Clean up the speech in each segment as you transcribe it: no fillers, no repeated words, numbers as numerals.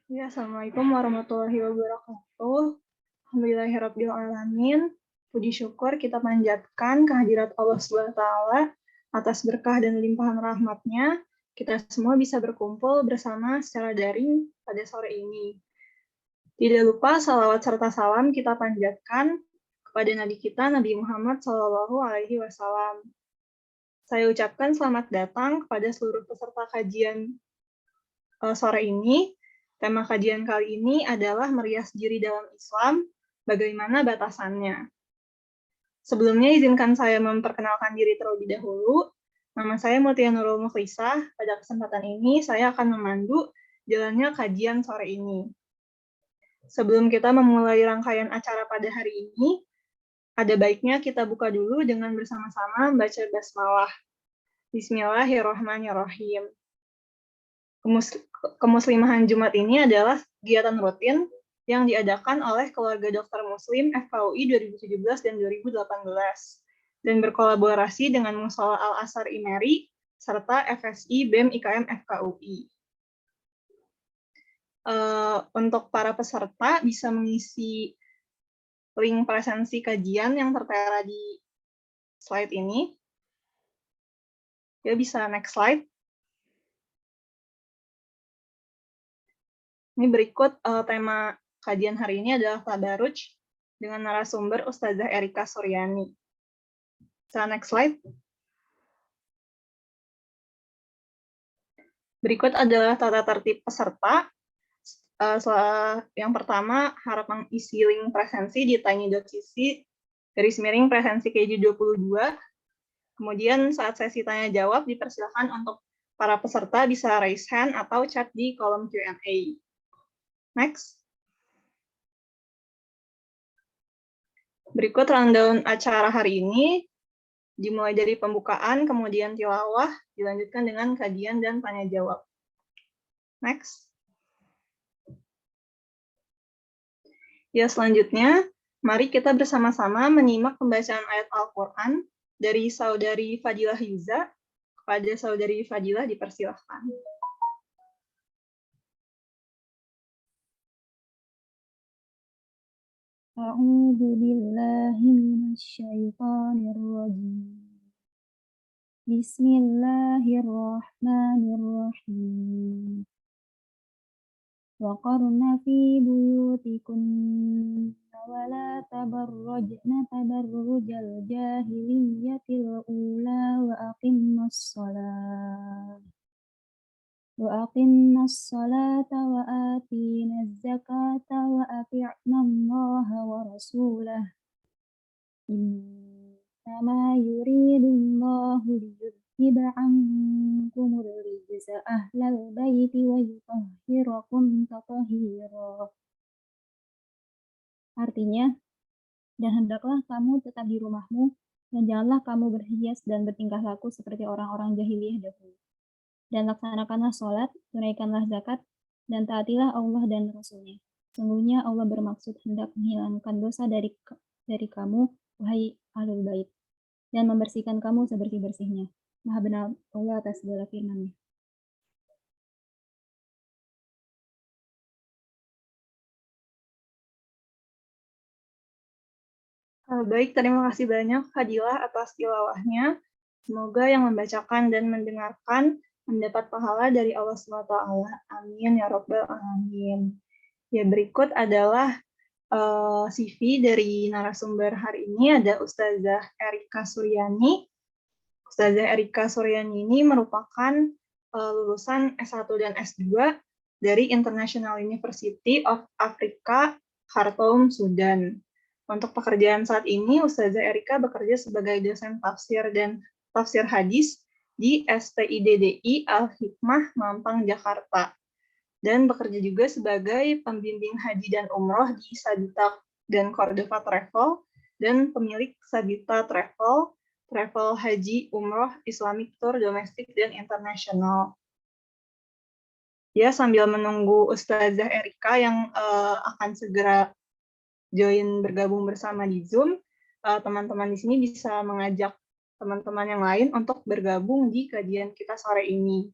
Ya, Assalamualaikum warahmatullahi wabarakatuh. Alhamdulillahirabbil alamin. Puji syukur kita panjatkan kehadirat Allah SWT atas berkah dan limpahan rahmatnya. Kita semua bisa berkumpul bersama secara daring pada sore ini. Tidak lupa salawat serta salam kita panjatkan kepada Nabi kita, Nabi Muhammad SAW. Saya ucapkan selamat datang kepada seluruh peserta kajian sore ini. Tema kajian kali ini adalah merias diri dalam Islam, bagaimana batasannya. Sebelumnya izinkan saya memperkenalkan diri terlebih dahulu. Nama saya Mutia Nurul Mukhlisah. Pada kesempatan ini saya akan memandu jalannya kajian sore ini. Sebelum kita memulai rangkaian acara pada hari ini, ada baiknya kita buka dulu dengan bersama-sama membaca basmalah. Bismillahirrahmanirrahim. Kemuslimahan Jumat ini adalah kegiatan rutin yang diadakan oleh Keluarga Dokter Muslim FKUI 2017 dan 2018 dan berkolaborasi dengan Mushola Al-Azhar IMERI serta FSI BEM IKM FKUI. Untuk para peserta bisa mengisi link presensi kajian yang tertera di slide ini. Ya, bisa next slide. Ini berikut tema kajian hari ini adalah Tabaruj dengan narasumber Ustazah Erika Suryani. Next slide. Berikut adalah tata tertib peserta. Yang pertama, harap mengisi link presensi di tiny.cc/presensi KJ22. Kemudian saat sesi tanya jawab, dipersilakan untuk para peserta bisa raise hand atau chat di kolom Q&A. Next. Berikut rundown acara hari ini, dimulai dari pembukaan, kemudian tilawah, dilanjutkan dengan kajian dan tanya jawab. Next. Ya, selanjutnya, mari kita bersama-sama menyimak pembacaan ayat Al-Quran dari Saudari Fadilah Yuza. Kepada Saudari Fadilah dipersilahkan. A'udzu billahi minasyaitonir rajim. Bismillahirrahmanirrahim. Wa qarna fi buyutikunna wa la tabarrajna tabarrujal jahiliyyatil ula wa aqimnas salata wa atinaz zakata wa ati'na Allaha wa rasulahu. Innama yuridullahu liyudhhiba ankumur rijsa ahlal baiti wa yutahhirakum tathira. Artinya, dan hendaklah kamu tetap di rumahmu, dan janganlah kamu berhias dan bertingkah laku seperti orang-orang jahiliyah dahulu. Dan laksanakanlah sholat, tunaikanlah zakat, dan taatilah Allah dan Rasul-Nya. Sungguhnya Allah bermaksud hendak menghilangkan dosa dari kamu, wahai ahlul bait, dan membersihkan kamu sebersih-bersihnya. Maha benar Allah atas segala firman-Nya. Baik, terima kasih banyak Fadilah atas tilawahnya. Semoga yang membacakan dan mendengarkan mendapat pahala dari Allah SWT. Amin ya Rabbal Alamin. Ya, berikut adalah CV dari narasumber hari ini. Ada Ustazah Erika Suryani. Ustazah Erika Suryani ini merupakan lulusan S1 dan S2 dari International University of Africa, Khartoum, Sudan. Untuk pekerjaan saat ini, Ustazah Erika bekerja sebagai dosen tafsir dan tafsir hadis di STIDDI Al-Hikmah, Mampang, Jakarta. Dan bekerja juga sebagai pembimbing haji dan umroh di Sabita dan Cordova Travel, dan pemilik Sabita Travel, Travel Haji Umroh Islamic Tour Domestik dan Internasional. Ya, sambil menunggu Ustazah Erika yang akan segera bergabung bersama di Zoom, teman-teman di sini bisa mengajak teman-teman yang lain untuk bergabung di kajian kita sore ini.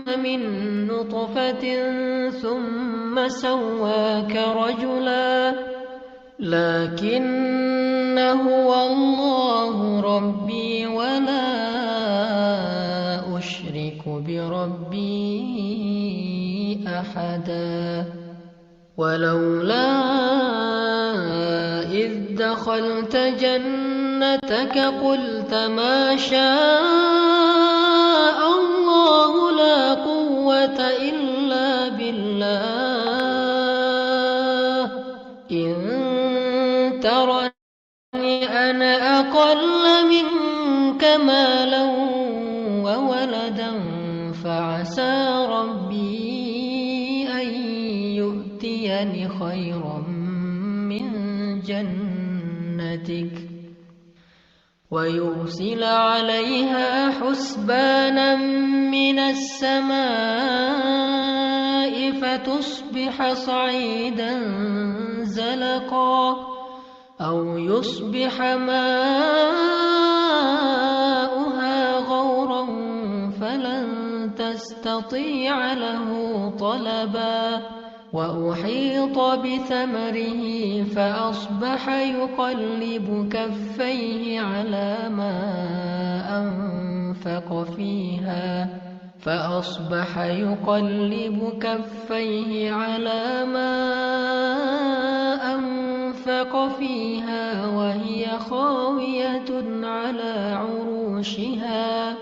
من نطفة ثم سواك رجلا لكن هو الله ربي ولا أشرك بربي أحدا ولولا إذ دخلت جنتك قلت ما شاء الله لا قوة إلا بالله إن ترني أنا أقل منك مالا وولدا فعسى ربي أن يؤتيني خيرا من جنتك ويرسل عليها حسبانا من السماء فتصبح صعيدا زلقا أو يصبح ماؤها غورا فلن تستطيع له طلبا وأحيط بثمره فأصبح يقلب كفيه على ما أنفق فيها وهي خاوية على عروشها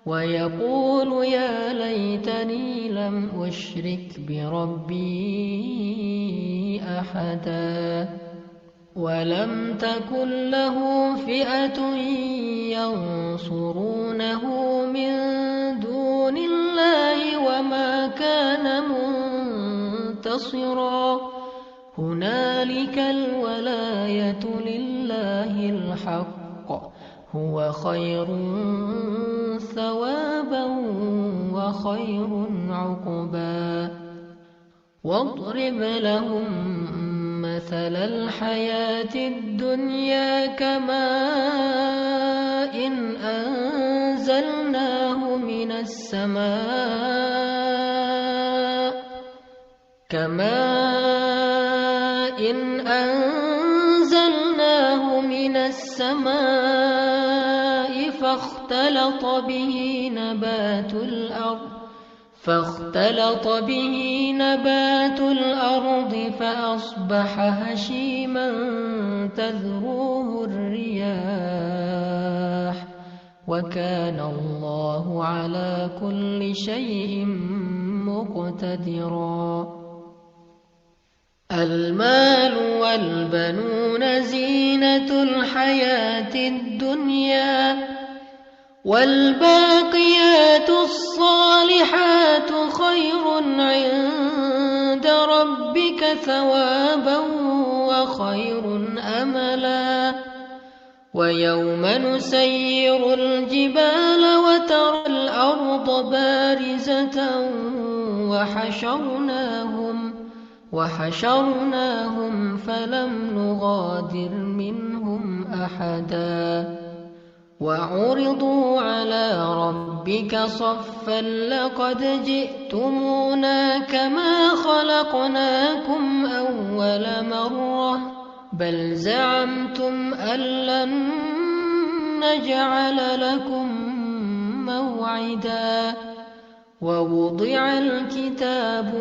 ويقول يا ليتني لم أشرك بربي أحدا ولم تكن له فئة ينصرونه من دون الله وما كان منتصرا هنالك الولاية لله الحق هو خير ثوابا وخير عقبا واضرب لهم مثل الحياة الدنيا كماء إن أنزلناه من السماء فاختلط به نبات الأرض فأصبح هشيما تذروه الرياح وكان الله على كل شيء مقتدرا المال والبنون زينة الحياة الدنيا والباقيات الصالحات خير عند ربك ثوابا وخير أملا ويوم نسير الجبال وترى الأرض بارزة وحشرناهم فلم نغادر منهم أحدا وعرضوا على ربك صفا لقد جئتمونا كما خلقناكم أول مرة بل زعمتم أن لن نجعل لكم موعدا ووضع الكتاب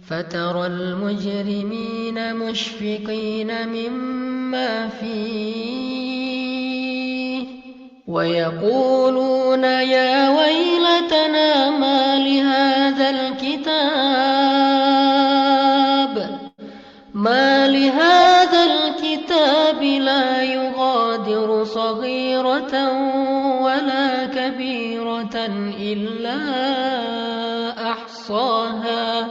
فترى المجرمين مشفقين مما فيه ويقولون يا ويلتنا ما لهذا الكتاب لا يغادر صغيرة ولا كبيرة إلا أحصاها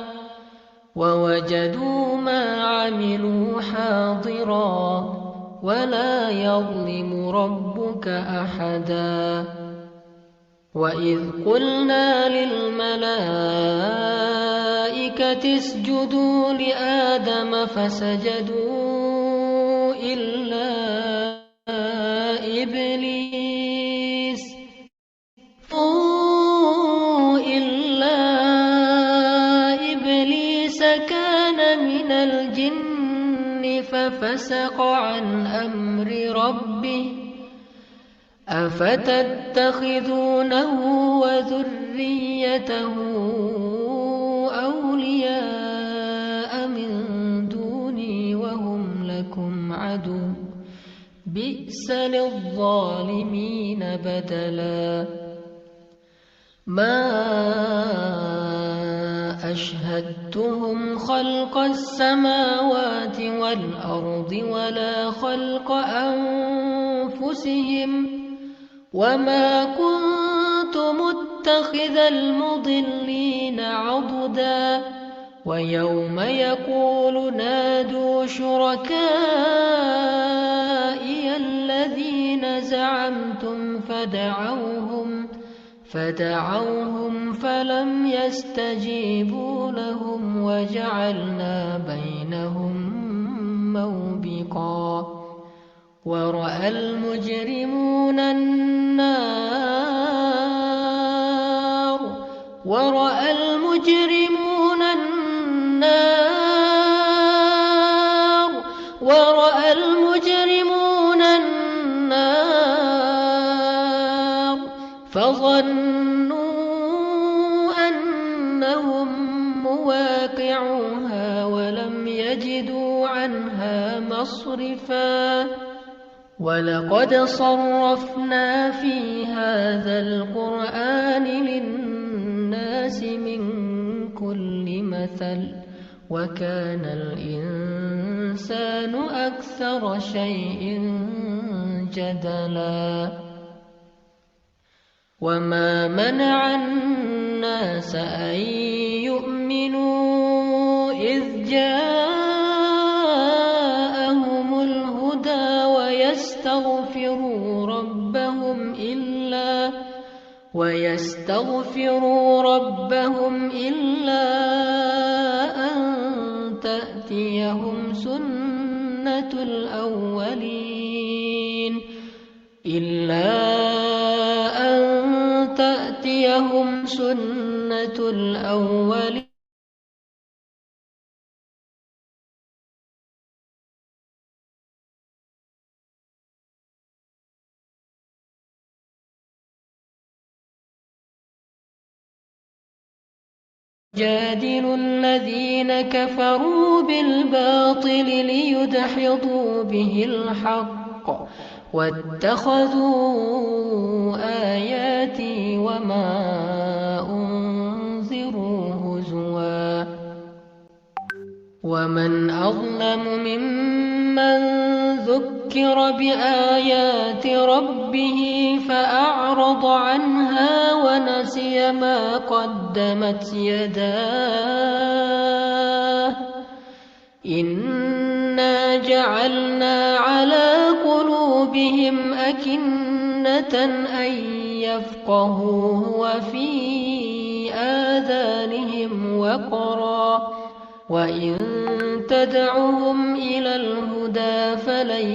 ووجدوا ما عملوا حاضرا ولا يظلم ربك أحدا وإذ قلنا للملائكة اسجدوا لآدم فسجدوا إلا ففسق عن أمر ربه أفتتخذونه وذريته أولياء من دوني وهم لكم عدو بئس للظالمين بدلا ما أشهدتهم خلق السماوات والأرض ولا خلق أنفسهم وما كنت متخذ المضلين عضدا ويوم يقول نادوا شركائي الذين زعمتم فدعوهم فلم يستجيبوا لهم وجعلنا بينهم موبقا ورأى المجرمون النار فظنوا أنهم مواقعوها ولم يجدوا عنها مصرفا ولقد صرفنا في هذا القرآن للناس من كل مثل وكان الإنسان أكثر شيء جدلا وما منع الناس أن يؤمنوا إذ جاءهم الهدى ويستغفروا ربهم إلا أن تأتيهم سنة الأولين جادل الذين كفروا بالباطل ليدحضوا به الحق واتخذوا آياتي وما أنذروا هزوا ومن أظلم ممن ذكر بآيات ربه فأعرض عنها ونسي ما قدمت يداه إنا جعلنا على قلوبهم أكنة أن يفقهوه وفي آذانهم وقرا وإن تدعهم إلى الهدى فلن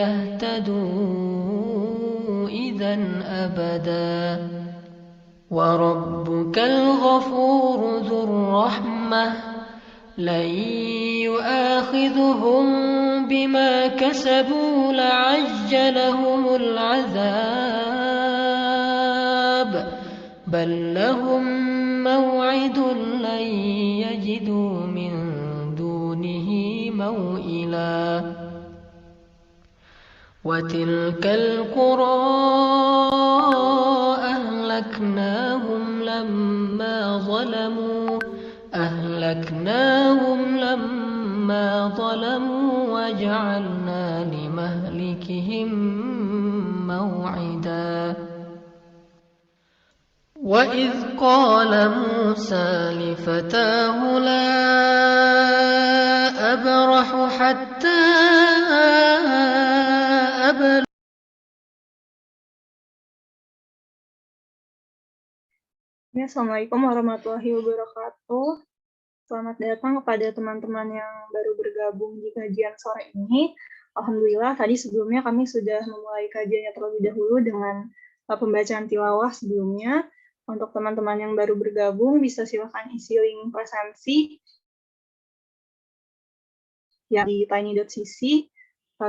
يهتدوا إذا أبدا وربك الغفور ذو الرحمة لن يؤاخذهم بما كسبوا لعجلهم العذاب بل لهم موعد لن يجدوا من دونه موئلا وتلك القرى أهلكناهم لما ظلموا وجعلنا لمهلكهم موعدا وإذ قال موسى لفتاه لا أبرح حتى أبلغ Assalamualaikum warahmatullahi wabarakatuh. Selamat datang kepada teman-teman yang baru bergabung di kajian sore ini. Alhamdulillah, tadi sebelumnya kami sudah memulai kajiannya terlebih dahulu dengan pembacaan tilawah sebelumnya. Untuk teman-teman yang baru bergabung, bisa silakan isi link presensi yang di tiny.cc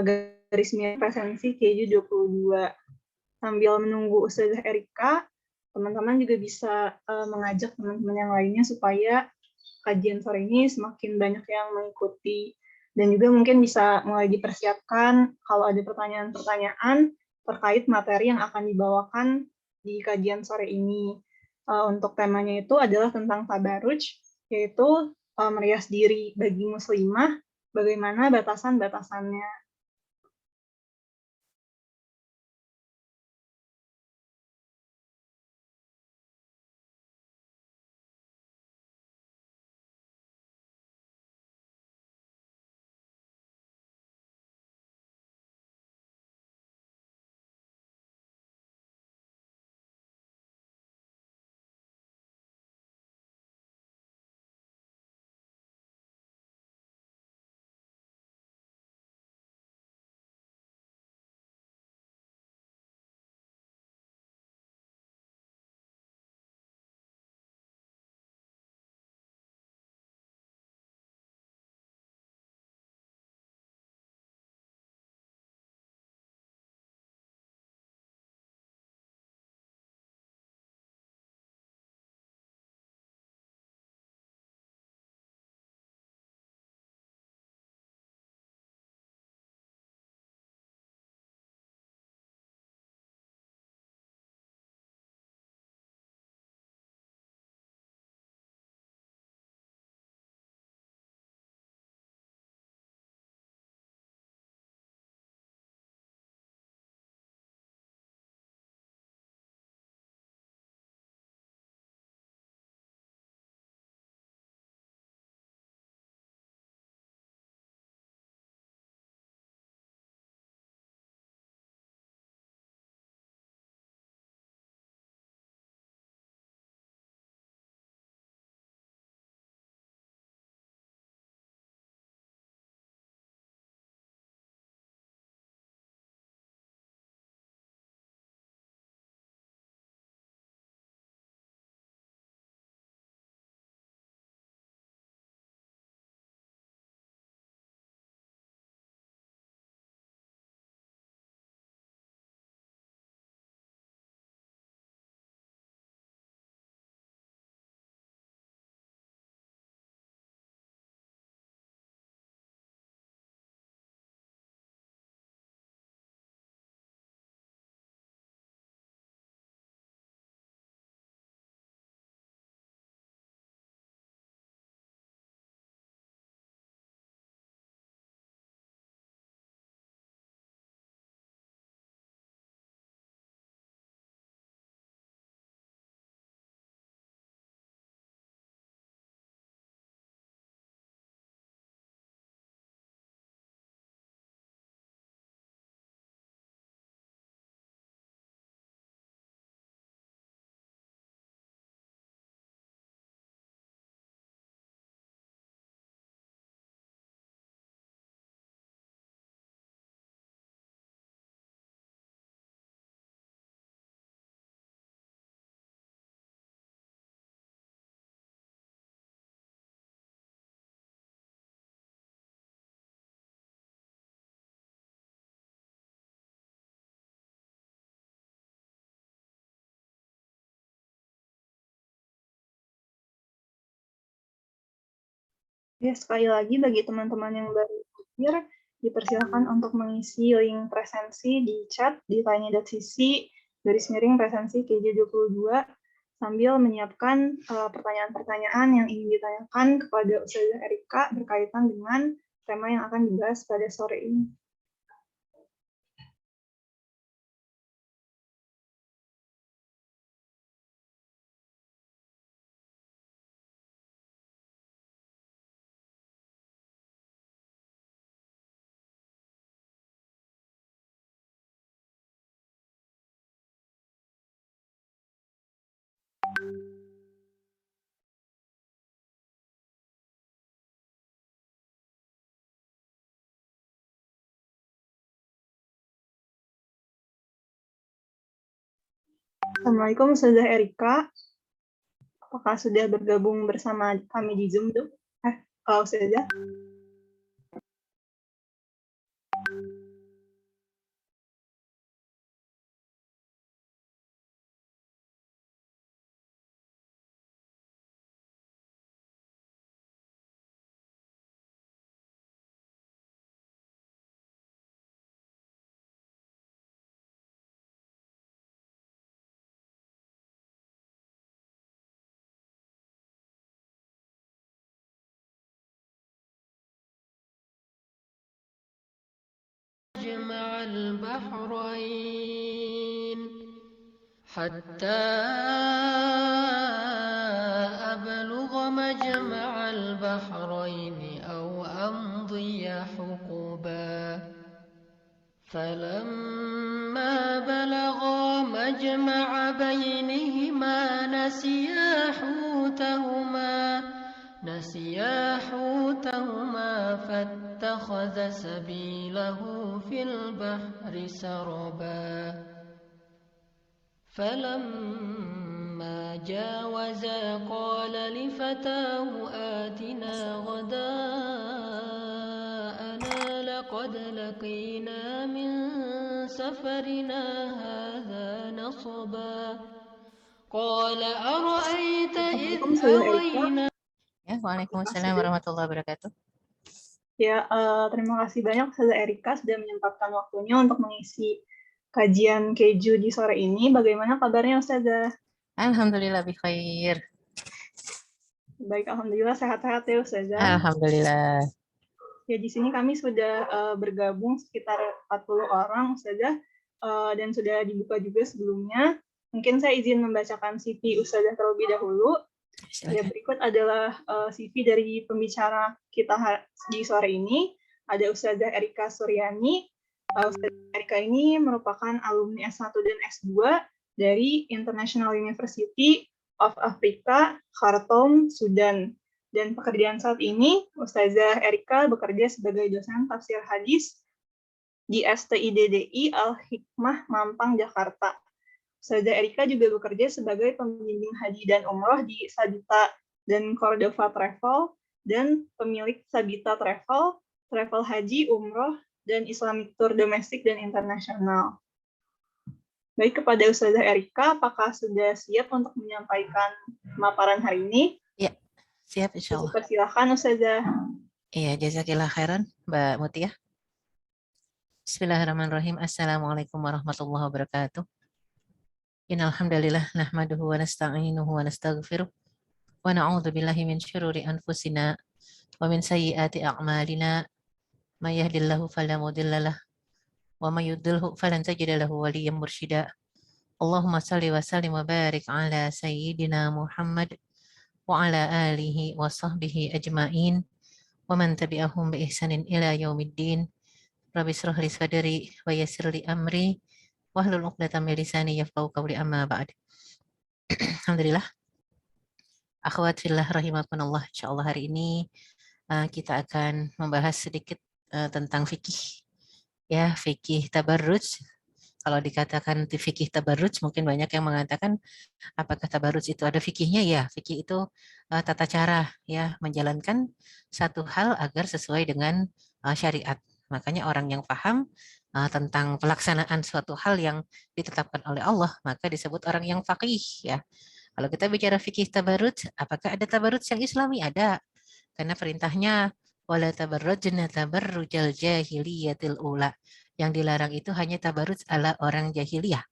garis miring presensi KJ22. Sambil menunggu Ustazah Erika, teman-teman juga bisa mengajak teman-teman yang lainnya supaya kajian sore ini semakin banyak yang mengikuti. Dan juga mungkin bisa mulai dipersiapkan kalau ada pertanyaan-pertanyaan terkait materi yang akan dibawakan di kajian sore ini. Untuk temanya itu adalah tentang tabaruj, yaitu merias diri bagi muslimah, bagaimana batasan-batasannya. Ya, sekali lagi bagi teman-teman yang baru hadir, dipersilakan untuk mengisi link presensi di chat di tanya.sisi_presensi KJ22 sambil menyiapkan pertanyaan-pertanyaan yang ingin ditanyakan kepada Ustazah Erika berkaitan dengan tema yang akan dibahas pada sore ini. Assalamualaikum Ustazah Erika. Apakah sudah bergabung bersama kami di Zoom tuh? Ustazah? البحرين حتى أبلغ مجمع البحرين أو أمضي حقبا فلما بلغا مجمع بينهما نسيا حوتهما فاتخذ سبيله في البحر سربا فلما جاوزا قال لفتاه آتنا غداءنا لقد لقينا من سفرنا هذا نصبا قال أرأيت إذ Assalamualaikum, Ustazah Erika. أوينا. Ya, Waalaikumsalam warahmatullahi wabarakatuh. Ya, terima kasih banyak Ustazah Erika sudah menyempatkan waktunya untuk mengisi kajian keju di sore ini. Bagaimana kabarnya Ustazah? Alhamdulillah bi khair. Baik, alhamdulillah sehat-sehat ya Ustazah. Alhamdulillah. Ya, di sini kami sudah bergabung sekitar 40 orang Ustazah, dan sudah dibuka juga sebelumnya. Mungkin saya izin membacakan CV Ustazah terlebih dahulu. Ya, Silakan. berikut adalah CV dari pembicara kita di sore ini. Ada Ustazah Erika Suryani. Ustazah Erika ini merupakan alumni S1 dan S2 dari International University of Africa, Khartoum, Sudan. Dan pekerjaan saat ini, Ustazah Erika bekerja sebagai dosen tafsir hadis di STIDDI Al-Hikmah Mampang, Jakarta. Ustazah Erika juga bekerja sebagai pembimbing haji dan umroh di Sabita dan Cordova Travel, dan pemilik Sabita Travel, Travel Haji, Umroh, dan Islamic Tour domestik dan internasional. Baik, kepada Ustazah Erika, apakah sudah siap untuk menyampaikan pemaparan hari ini? Ya, siap insyaallah. Persilakan Ustazah. Iya, jazakillah khairan Mbak Mutia. Bismillahirrahmanirrahim. Assalamualaikum warahmatullahi wabarakatuh. Innal hamdalillah nahmaduhu wa nasta'inuhu wa nastaghfiruh wa na'udzu billahi min syururi anfusina wa min sayyiati a'malina may yahdihillahu fala mudhillalah wa may yudlilhu falan tajida lahu waliyyan mursyida. Allahumma shalli wa sallim wa barik ala sayyidina Muhammad wa ala alihi wa sahbihi ajma'in wa man tabi'ahum bi ihsanin ila yaumiddin. Rabbi shrah li sadri wa yassir li amri wahlul 'uqdatam min lisani yafqahu qawli, amma ba'd. Alhamdulillah. Akhwat fillah rahimakumullah. Insyaallah hari ini kita akan membahas sedikit tentang fikih. Ya, fikih tabarruj. Kalau dikatakan fikih tabarruj, mungkin banyak yang mengatakan apakah tabarruj itu ada fikihnya? Ya, fikih itu tata cara ya menjalankan satu hal agar sesuai dengan syariat. Makanya orang yang paham tentang pelaksanaan suatu hal yang ditetapkan oleh Allah, maka disebut orang yang faqih ya. Kalau kita bicara fikih tabarruj, apakah ada tabarruj yang Islami? Ada. Karena perintahnya wala tabarrujna tabarrujal jahiliyatil ula. Yang dilarang itu hanya tabarruj ala orang jahiliyah.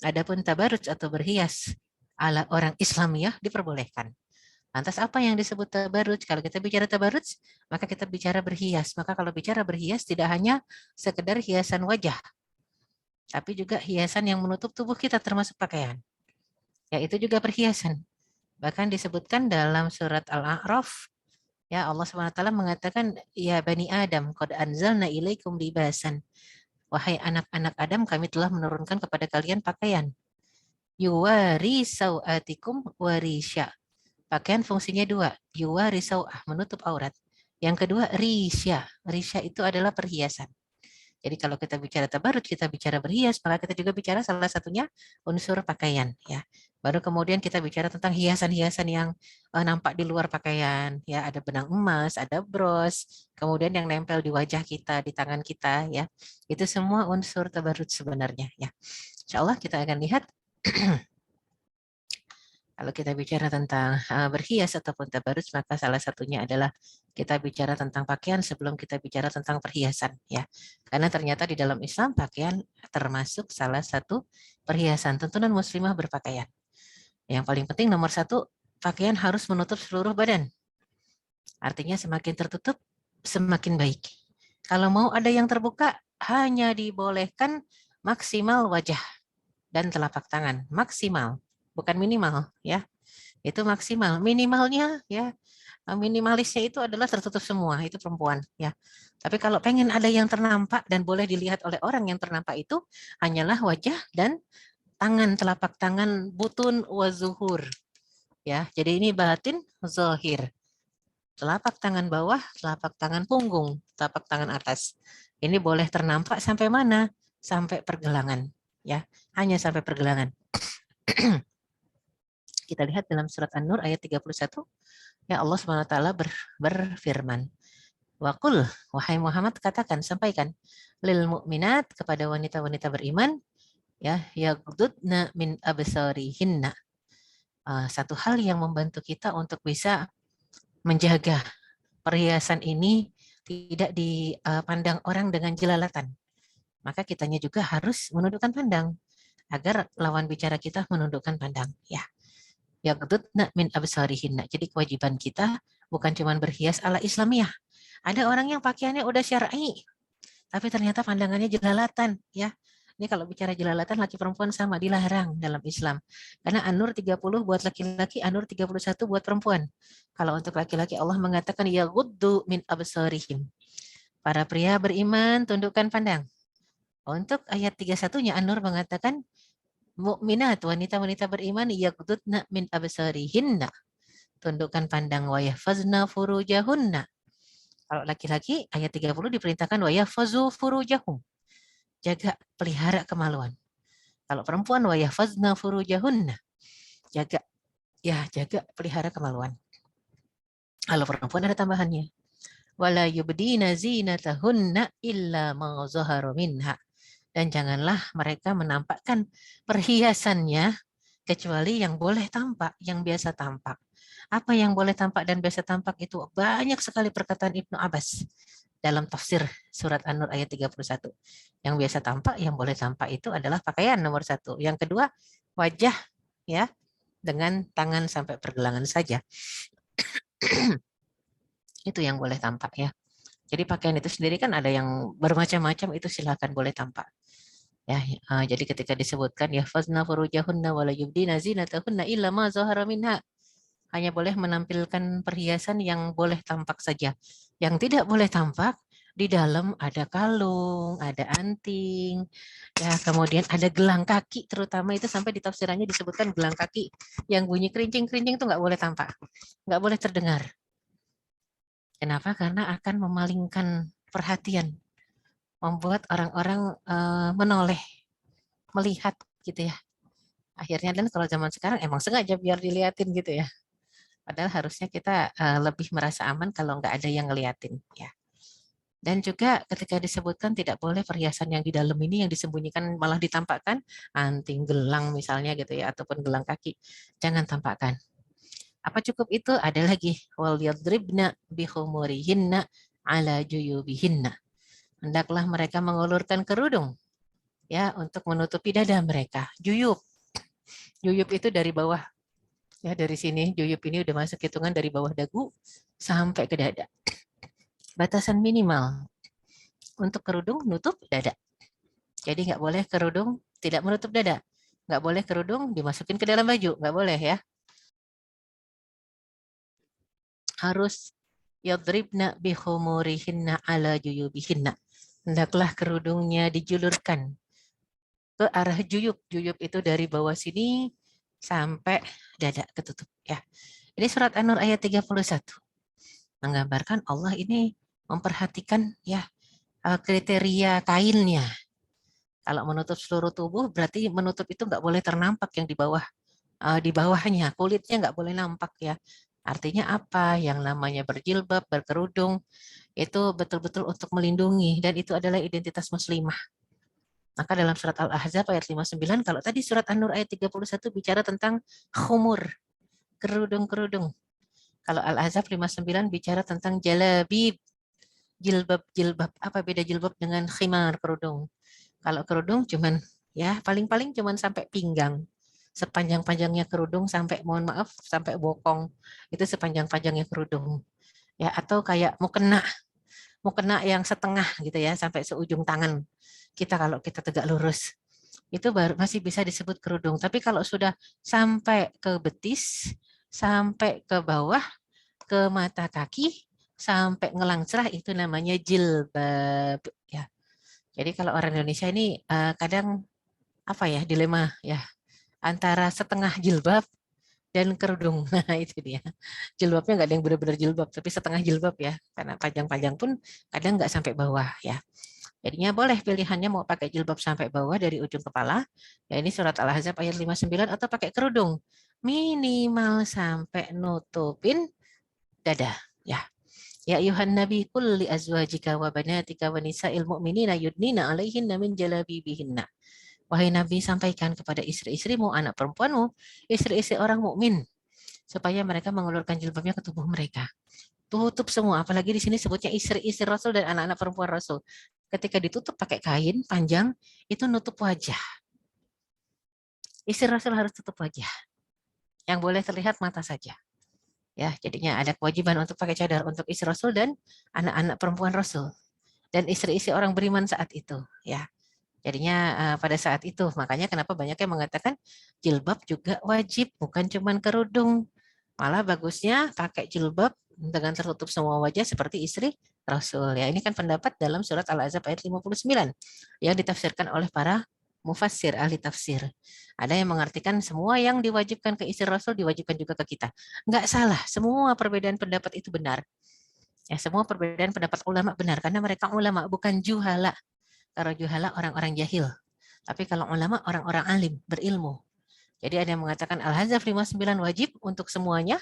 Adapun tabarruj atau berhias ala orang Islamiyah diperbolehkan. Lantas apa yang disebut tabarruj? Kalau kita bicara tabarruj, maka kita bicara berhias. Maka kalau bicara berhias tidak hanya sekedar hiasan wajah, tapi juga hiasan yang menutup tubuh kita termasuk pakaian. Ya, itu juga perhiasan. Bahkan disebutkan dalam surat Al-A'raf, ya Allah SWT mengatakan, ya Bani Adam, qad anzalna ilaikum libasan. Wahai anak-anak Adam, kami telah menurunkan kepada kalian pakaian. Yuwari sawatikum warisya. Pakaian fungsinya dua, yuwari sawah, menutup aurat. Yang kedua, risya. Risya itu adalah perhiasan. Jadi kalau kita bicara tabarruj, kita bicara berhias, maka kita juga bicara salah satunya unsur pakaian. Ya. Baru kemudian kita bicara tentang hiasan-hiasan yang nampak di luar pakaian. Ya, ada benang emas, ada bros, kemudian yang nempel di wajah kita, di tangan kita. Ya, itu semua unsur tabarruj sebenarnya. Ya, insya Allah kita akan lihat. Kalau kita bicara tentang berhias ataupun tabarruj, maka salah satunya adalah kita bicara tentang pakaian sebelum kita bicara tentang perhiasan, ya. Karena ternyata di dalam Islam pakaian termasuk salah satu perhiasan. Tuntunan muslimah berpakaian. Yang paling penting nomor satu, pakaian harus menutup seluruh badan. Artinya semakin tertutup, semakin baik. Kalau mau ada yang terbuka, hanya dibolehkan maksimal wajah dan telapak tangan, maksimal, bukan minimal ya. Itu maksimal. Minimalnya ya, minimalisnya itu adalah tertutup semua, itu perempuan ya. Tapi kalau pengen ada yang ternampak dan boleh dilihat oleh orang yang ternampak itu hanyalah wajah dan tangan, telapak tangan, butun wa zuhur ya. Jadi ini batin zahir. Telapak tangan bawah, telapak tangan punggung, telapak tangan atas. Ini boleh ternampak sampai mana? Sampai pergelangan ya. Hanya sampai pergelangan. Kita lihat dalam surat An-Nur ayat 31. Ya Allah SWT berfirman. Waqul, wahai Muhammad, katakan, sampaikan. Lil mu'minat, kepada wanita-wanita beriman. Ya, yaghdudna min absarihinna. Satu hal yang membantu kita untuk bisa menjaga perhiasan ini tidak dipandang orang dengan jelalatan. Maka kitanya juga harus menundukkan pandang agar lawan bicara kita menundukkan pandang. Ya. Yaghdudna min absarihinna. Jadi kewajiban kita bukan cuma berhias ala Islamiyah. Ada orang yang pakaiannya udah syar'i, tapi ternyata pandangannya jelalatan, ya. Ini kalau bicara jelalatan laki perempuan sama dilarang dalam Islam. Karena An-Nur 30 buat laki-laki, An-Nur 31 buat perempuan. Kalau untuk laki-laki Allah mengatakan yaghuddu min absarihim. Para pria beriman tundukkan pandang. Untuk ayat 31-nya An-Nur mengatakan mukminat, wanita-wanita beriman yaghdudna min absarihinna. Tundukkan pandang wa yahfazna furujahunna. Kalau laki-laki ayat 30 diperintahkan wa yahfazu furujahum. Jaga, pelihara kemaluan. Kalau perempuan wa yahfazna furujahunna. Jaga, pelihara kemaluan. Kalau perempuan ada tambahannya. Wala yubdina zinatahunna illa ma zahara minha. Dan janganlah mereka menampakkan perhiasannya kecuali yang boleh tampak, yang biasa tampak. Apa yang boleh tampak dan biasa tampak itu banyak sekali perkataan Ibnu Abbas dalam tafsir surat An-Nur ayat 31. Yang biasa tampak, yang boleh tampak itu adalah pakaian nomor 1. Yang kedua, wajah ya, dengan tangan sampai pergelangan saja. Itu yang boleh tampak ya. Jadi pakaian itu sendiri kan ada yang bermacam-macam, itu silakan boleh tampak. Ya, jadi ketika disebutkan ya fazna furujahunna wala yubdina zinatahunna illa ma zahara minha, hanya boleh menampilkan perhiasan yang boleh tampak saja. Yang tidak boleh tampak, di dalam ada kalung, ada anting, ya kemudian ada gelang kaki, terutama itu sampai di tafsirannya disebutkan gelang kaki yang bunyi kerincing-kerincing itu nggak boleh tampak, nggak boleh terdengar. Kenapa? Karena akan memalingkan perhatian, membuat orang-orang menoleh, melihat gitu ya. Akhirnya dan kalau zaman sekarang emang sengaja biar dilihatin gitu ya. Padahal harusnya kita lebih merasa aman kalau nggak ada yang ngeliatin ya. Dan juga ketika disebutkan tidak boleh perhiasan yang di dalam ini yang disembunyikan malah ditampakkan, anting, gelang misalnya gitu ya, ataupun gelang kaki, jangan tampakkan. Apa cukup itu? Ada lagi, wal yadribna bihumurihinna ala juyubihinna. Hendaklah mereka mengulurkan kerudung ya untuk menutupi dada mereka. Juyub. Juyub itu dari bawah. Ya, dari sini juyub ini udah masuk hitungan dari bawah dagu sampai ke dada. Batasan minimal untuk kerudung nutup dada. Jadi nggak boleh kerudung tidak menutup dada. Nggak boleh kerudung dimasukin ke dalam baju. Nggak boleh ya. Harus yadribna bihumurihinna ala juyubihinna. Hendaklah kerudungnya dijulurkan ke arah juyub. Juyub itu dari bawah sini sampai dada ketutup ya. Ini surat An-Nur ayat 31. Menggambarkan Allah ini memperhatikan ya kriteria kainnya. Kalau menutup seluruh tubuh berarti menutup itu nggak boleh ternampak yang di bawahnya, kulitnya nggak boleh nampak ya. Artinya apa? Yang namanya berjilbab, berkerudung itu betul-betul untuk melindungi dan itu adalah identitas muslimah. Maka dalam surat Al-Ahzab ayat 59, kalau tadi surat An-Nur ayat 31 bicara tentang khumur, kerudung-kerudung. Kalau Al-Ahzab 59 bicara tentang jalabib, jilbab-jilbab. Apa beda jilbab dengan khimar, kerudung? Kalau kerudung cuman ya paling-paling cuman sampai pinggang. Sepanjang-panjangnya kerudung sampai mohon maaf sampai bokong. Itu sepanjang-panjangnya kerudung. Ya atau kayak mukena. mukena yang setengah gitu ya, sampai seujung tangan kita kalau kita tegak lurus. Itu baru masih bisa disebut kerudung. Tapi kalau sudah sampai ke betis, sampai ke bawah, ke mata kaki, sampai ngelangcerah, itu namanya jilbab ya. Jadi kalau orang Indonesia ini kadang apa ya, dilema ya, antara setengah jilbab dan kerudung. Nah, itu dia. Jilbabnya nggak ada yang benar-benar jilbab, tapi setengah jilbab ya. Karena panjang-panjang pun kadang nggak sampai bawah ya. Jadinya boleh pilihannya mau pakai jilbab sampai bawah dari ujung kepala. Ya ini surat Al-Ahzab ayat 59, atau pakai kerudung. Minimal sampai nutupin dada. Ya. Ya ayuhan nabi qul li azwajika wa banatika wa nisa'il mu'minina yudnina 'alaihinna min jalabibihinna. Wahai Nabi, sampaikan kepada istri-istrimu, anak perempuanmu, istri-istri orang mukmin, supaya mereka mengulurkan jilbabnya ke tubuh mereka. Tutup semua, apalagi di sini sebutnya istri-istri Rasul dan anak-anak perempuan Rasul. Ketika ditutup pakai kain panjang, itu nutup wajah. Istri Rasul harus tutup wajah. Yang boleh terlihat mata saja. Ya, jadinya ada kewajiban untuk pakai cadar untuk istri Rasul dan anak-anak perempuan Rasul. Dan istri-istri orang beriman saat itu, ya. Jadinya pada saat itu, makanya kenapa banyak yang mengatakan jilbab juga wajib, bukan cuma kerudung. Malah bagusnya pakai jilbab dengan tertutup semua wajah seperti istri Rasul. Ya, ini kan pendapat dalam surat Al-Ahzab ayat 59 yang ditafsirkan oleh para mufassir, ahli tafsir. Ada yang mengartikan semua yang diwajibkan ke istri Rasul diwajibkan juga ke kita. Enggak salah, semua perbedaan pendapat itu benar. Ya, semua perbedaan pendapat ulama benar karena mereka ulama, bukan juhala. Kalau juhala orang-orang jahil. Tapi kalau ulama orang-orang alim, berilmu. Jadi ada yang mengatakan Al-Ahzab 59 wajib untuk semuanya.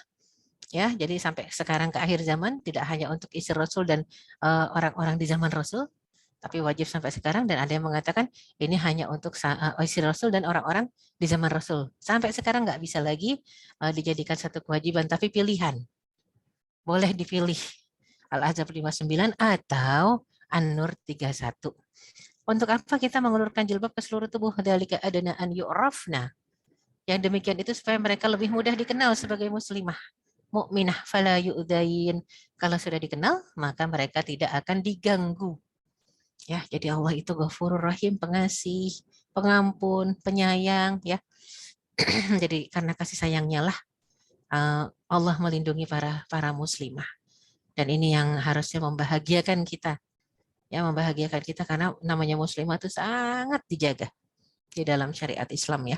Ya, jadi sampai sekarang ke akhir zaman tidak hanya untuk istri Rasul dan orang-orang di zaman Rasul, tapi wajib sampai sekarang. Dan ada yang mengatakan ini hanya untuk istri Rasul dan orang-orang di zaman Rasul. Sampai sekarang nggak bisa lagi dijadikan satu kewajiban, tapi pilihan. Boleh dipilih Al-Ahzab 59 atau An-Nur 31. Untuk apa kita mengulurkan jilbab ke seluruh tubuh? Dzalika adna an yu'rafna. Yang demikian itu supaya mereka lebih mudah dikenal sebagai muslimah, mukminah, fala yu'dain. Kalau sudah dikenal, maka mereka tidak akan diganggu. Ya, jadi Allah itu Ghafurur Rahim, pengasih, pengampun, penyayang, ya. Jadi karena kasih sayangnya lah Allah melindungi para muslimah. Dan ini yang harusnya membahagiakan kita. Ya, membahagiakan kita karena namanya muslimah itu sangat dijaga di dalam syariat Islam ya.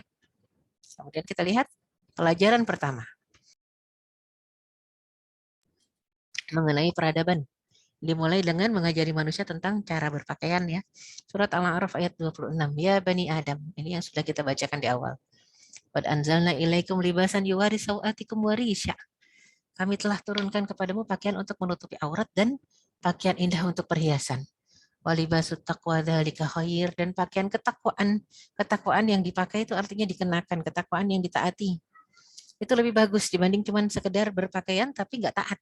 Kemudian kita lihat pelajaran pertama mengenai peradaban. Dimulai dengan mengajari manusia tentang cara berpakaian ya. Surat Al-A'raf ayat 26. Ya Bani Adam. Ini yang sudah kita bacakan di awal. Qad anzalna ilaikum libasan yuwari sawatikum warisha. Kami telah turunkan kepadamu pakaian untuk menutupi aurat dan pakaian indah untuk perhiasan. Walibasut taqwa dzalika khair, dan pakaian ketakwaan. Ketakwaan yang dipakai itu artinya dikenakan, ketakwaan yang ditaati. Itu lebih bagus dibanding cuma sekedar berpakaian tapi nggak taat.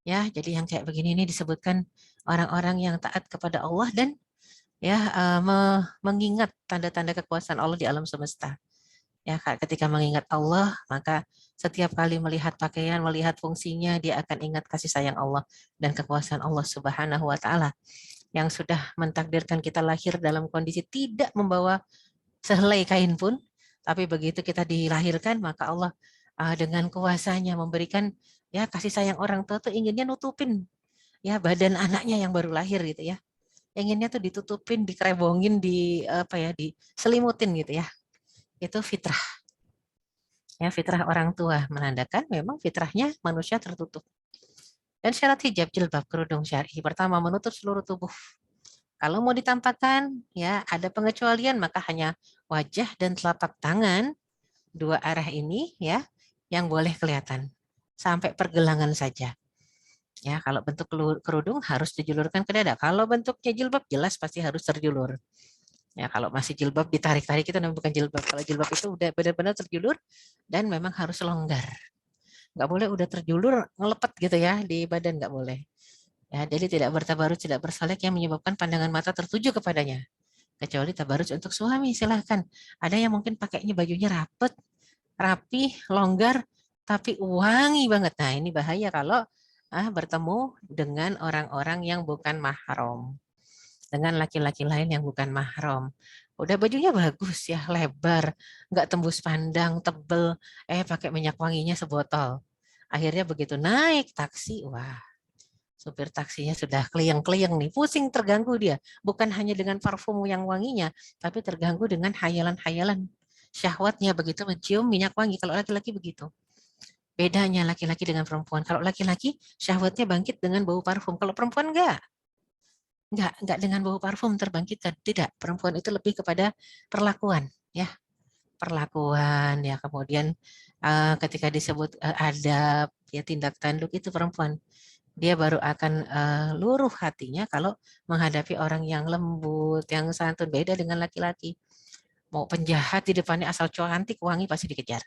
Ya, jadi yang kayak begini ini disebutkan orang-orang yang taat kepada Allah dan ya mengingat tanda-tanda kekuasaan Allah di alam semesta. Ya, ketika mengingat Allah, maka setiap kali melihat pakaian, melihat fungsinya, dia akan ingat kasih sayang Allah dan kekuasaan Allah Subhanahu wa taala yang sudah mentakdirkan kita lahir dalam kondisi tidak membawa sehelai kain pun, tapi begitu kita dilahirkan, maka Allah dengan kuasanya memberikan ya kasih sayang orang tua tuh inginnya nutupin ya badan anaknya yang baru lahir gitu ya. Inginnya tuh ditutupin, dikerebongin, diselimutin gitu ya. Itu fitrah. Ya, fitrah orang tua menandakan memang fitrahnya manusia tertutup. Dan syarat hijab jilbab kerudung syar'i pertama menutup seluruh tubuh. Kalau mau ditampakkan ya ada pengecualian, maka hanya wajah dan telapak tangan dua arah ini ya yang boleh kelihatan sampai pergelangan saja. Ya, kalau bentuk kerudung harus dijulurkan ke dada. Kalau bentuknya jilbab jelas pasti harus terjulur. Ya, kalau masih jilbab ditarik-tarik itu namanya bukan jilbab. Kalau jilbab itu udah benar-benar terjulur dan memang harus longgar. Nggak boleh udah terjulur ngelepet gitu ya di badan, nggak boleh. Ya, jadi tidak bertabarut, tidak bersolek yang menyebabkan pandangan mata tertuju kepadanya. Kecuali tabarut untuk suami, silahkan. Ada yang mungkin pakainya bajunya rapet, rapi, longgar, tapi wangi banget. Nah, ini bahaya kalau bertemu dengan orang-orang yang bukan mahram, dengan laki-laki lain yang bukan mahram. Udah bajunya bagus ya, lebar, nggak tembus pandang, tebel, pakai minyak wanginya sebotol. Akhirnya begitu naik taksi, wah, supir taksinya sudah kliyeng-kliyeng nih, pusing, terganggu dia. Bukan hanya dengan parfum yang wanginya, tapi terganggu dengan hayalan-hayalan syahwatnya begitu mencium minyak wangi. Kalau laki-laki begitu. Bedanya laki-laki dengan perempuan. Kalau laki-laki syahwatnya bangkit dengan bau parfum. Kalau perempuan enggak dengan bau parfum terbangkitkan. Tidak, perempuan itu lebih kepada perlakuan, ya. Perlakuan, ya. Kemudian ketika disebut adab, ya, tindak tanduk, itu perempuan. Dia baru akan luruh hatinya kalau menghadapi orang yang lembut, yang santun. Beda dengan laki-laki. Mau penjahat di depannya asal cantik, wangi, pasti dikejar.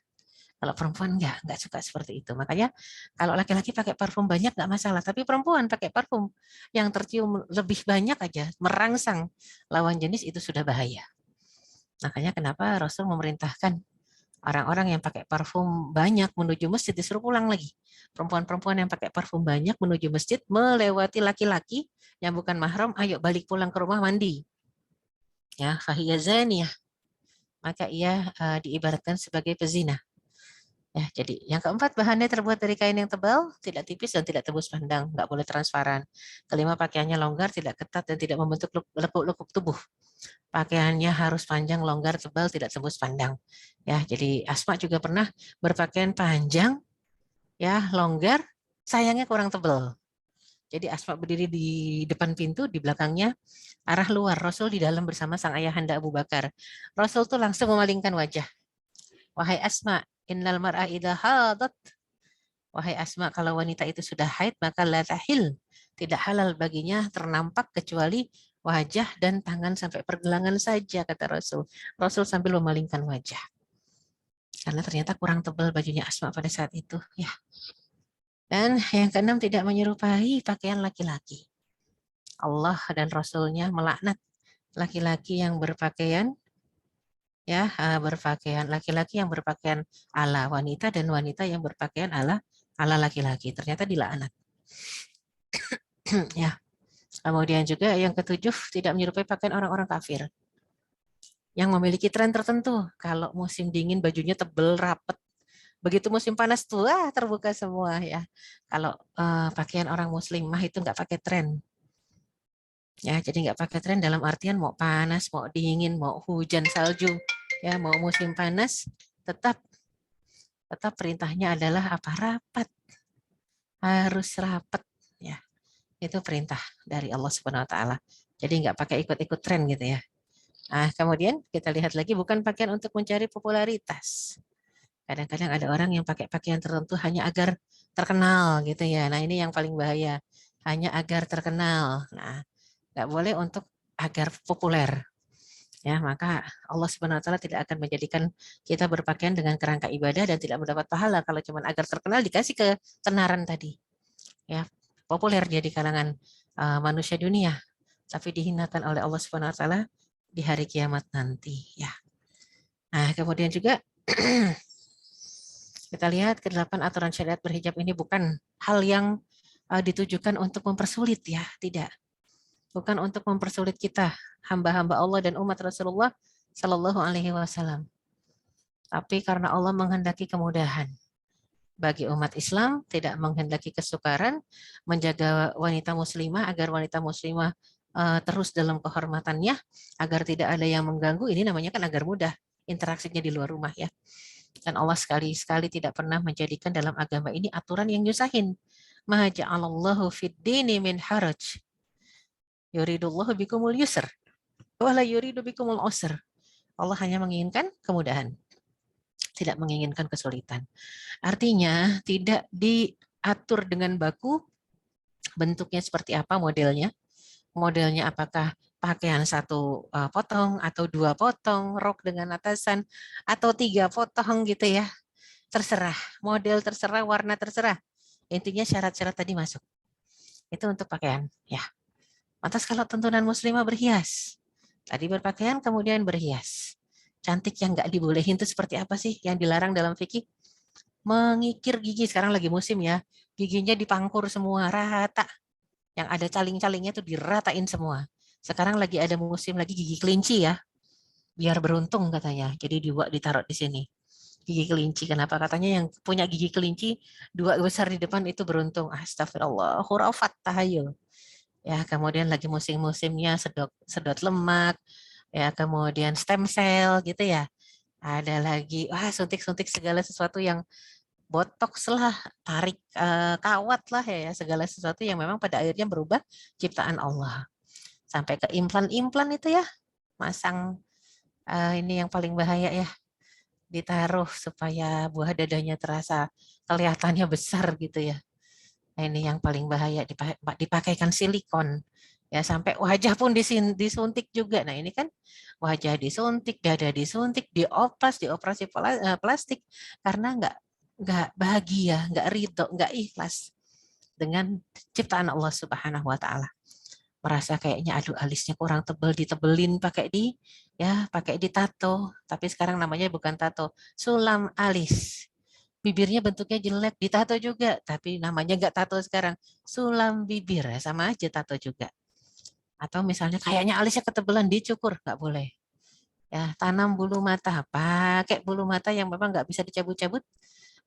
Kalau perempuan enggak suka seperti itu. Makanya kalau laki-laki pakai parfum banyak enggak masalah, tapi perempuan pakai parfum yang tercium lebih banyak aja, merangsang lawan jenis, itu sudah bahaya. Makanya kenapa Rasul memerintahkan orang-orang yang pakai parfum banyak menuju masjid disuruh pulang lagi. Perempuan-perempuan yang pakai parfum banyak menuju masjid melewati laki-laki yang bukan mahram, ayo balik pulang ke rumah mandi. Ya, fahiyah zaniyah. Maka ia diibaratkan sebagai pezina. Ya, jadi yang keempat, bahannya terbuat dari kain yang tebal, tidak tipis dan tidak tembus pandang, nggak boleh transparan. Kelima, pakaiannya longgar, tidak ketat dan tidak membentuk lekuk-lekuk tubuh. Pakaiannya harus panjang, longgar, tebal, tidak tembus pandang. Ya, jadi Asma juga pernah berpakaian panjang, ya, longgar, sayangnya kurang tebal. Jadi Asma berdiri di depan pintu, di belakangnya arah luar. Rasul di dalam bersama sang ayahanda Abu Bakar. Rasul tuh langsung memalingkan wajah. Wahai Asma, innal mar'a idha hadat. Wahai Asma, kalau wanita itu sudah haid, maka la tahil. Tidak halal baginya ternampak kecuali wajah dan tangan sampai pergelangan saja, kata Rasul. Rasul sambil memalingkan wajah. Karena ternyata kurang tebal bajunya Asma pada saat itu. Ya. Dan yang keenam, tidak menyerupai pakaian laki-laki. Allah dan Rasulnya melaknat laki-laki yang berpakaian, ya, berpakaian, laki-laki yang berpakaian ala wanita dan wanita yang berpakaian ala laki-laki. Ternyata dilaknat. Ya. Kemudian juga yang ketujuh, tidak menyerupai pakaian orang-orang kafir yang memiliki tren tertentu. Kalau musim dingin bajunya tebel, rapet. Begitu musim panas tuh, terbuka semua, ya. Kalau pakaian orang muslimah itu nggak pakai tren. Ya, jadi nggak pakai tren dalam artian mau panas, mau dingin, mau hujan salju, ya, mau musim panas, tetap perintahnya adalah apa? Rapat. Harus rapat, ya. Itu perintah dari Allah Subhanahu wa taala. Jadi nggak pakai ikut-ikut tren gitu, ya. Nah, kemudian kita lihat lagi, bukan pakaian untuk mencari popularitas. Kadang-kadang ada orang yang pakai pakaian tertentu hanya agar terkenal gitu, ya. Nah, ini yang paling bahaya. Hanya agar terkenal. Nah, nggak boleh untuk agar populer. Ya, maka Allah Subhanahu wa taala tidak akan menjadikan kita berpakaian dengan kerangka ibadah dan tidak mendapat pahala kalau cuma agar terkenal, dikasih ketenaran tadi. Ya, populer dia di kalangan manusia dunia, tapi dihinakan oleh Allah Subhanahu wa taala di hari kiamat nanti, ya. Nah, kemudian juga kita lihat ke-8, aturan syariat berhijab ini bukan hal yang ditujukan untuk mempersulit, ya, tidak. Bukan untuk mempersulit kita, hamba-hamba Allah dan umat Rasulullah Shallallahu Alaihi Wasallam. Tapi karena Allah menghendaki kemudahan bagi umat Islam, tidak menghendaki kesukaran, menjaga wanita muslimah agar wanita muslimah terus dalam kehormatannya, agar tidak ada yang mengganggu. Ini namanya kan agar mudah interaksinya di luar rumah, ya. Dan Allah sekali-sekali tidak pernah menjadikan dalam agama ini aturan yang nyusahin. Ma ja'alallahu fid dini min haraj. Yuridullahu bikumul yusr wala yuridu bikumul usr. Allah hanya menginginkan kemudahan, tidak menginginkan kesulitan. Artinya tidak diatur dengan baku bentuknya seperti apa, modelnya. Modelnya apakah pakaian 1 potong atau 2 potong, rok dengan atasan, atau 3 potong gitu, ya. Terserah, model terserah, warna terserah. Intinya syarat-syarat tadi masuk. Itu untuk pakaian, ya. Lantas kalau tuntunan muslimah berhias, tadi berpakaian kemudian berhias. Cantik yang nggak dibolehin itu seperti apa sih yang dilarang dalam fikih? mengikir gigi. Sekarang lagi musim ya, giginya dipangkur semua rata. Yang ada caling-calingnya tuh diratain semua. Sekarang lagi ada musim lagi gigi kelinci ya, biar beruntung katanya. Jadi ditaruh di sini. Gigi kelinci. Kenapa? Katanya yang punya gigi kelinci 2 besar di depan itu beruntung. Astagfirullah, khurafat tahayul. Ya, kemudian lagi musim-musimnya sedot lemak, ya, kemudian stem cell gitu ya. Ada lagi, suntik-suntik segala sesuatu yang botox lah, tarik kawat lah ya, segala sesuatu yang memang pada akhirnya berubah ciptaan Allah. Sampai ke implan-implan itu ya, masang ini yang paling bahaya ya, ditaruh supaya buah dadanya terasa kelihatannya besar gitu ya. Nah, ini yang paling bahaya, dipakaikan silikon. Ya, sampai wajah pun disuntik juga. Nah, ini kan wajah disuntik, dada disuntik, dioperasi plastik karena nggak bahagia, nggak ridho, nggak ikhlas dengan ciptaan Allah Subhanahu wa taala. Merasa kayaknya aduh alisnya kurang tebel, ditebelin pakai ditato, tapi sekarang namanya bukan tato, sulam alis. Bibirnya bentuknya jelek, ditato juga, tapi namanya nggak tato sekarang, sulam bibir, sama aja tato juga. Atau misalnya kayaknya alisnya ketebelan, dicukur, nggak boleh. Ya, tanam bulu mata, pakai bulu mata yang memang nggak bisa dicabut-cabut.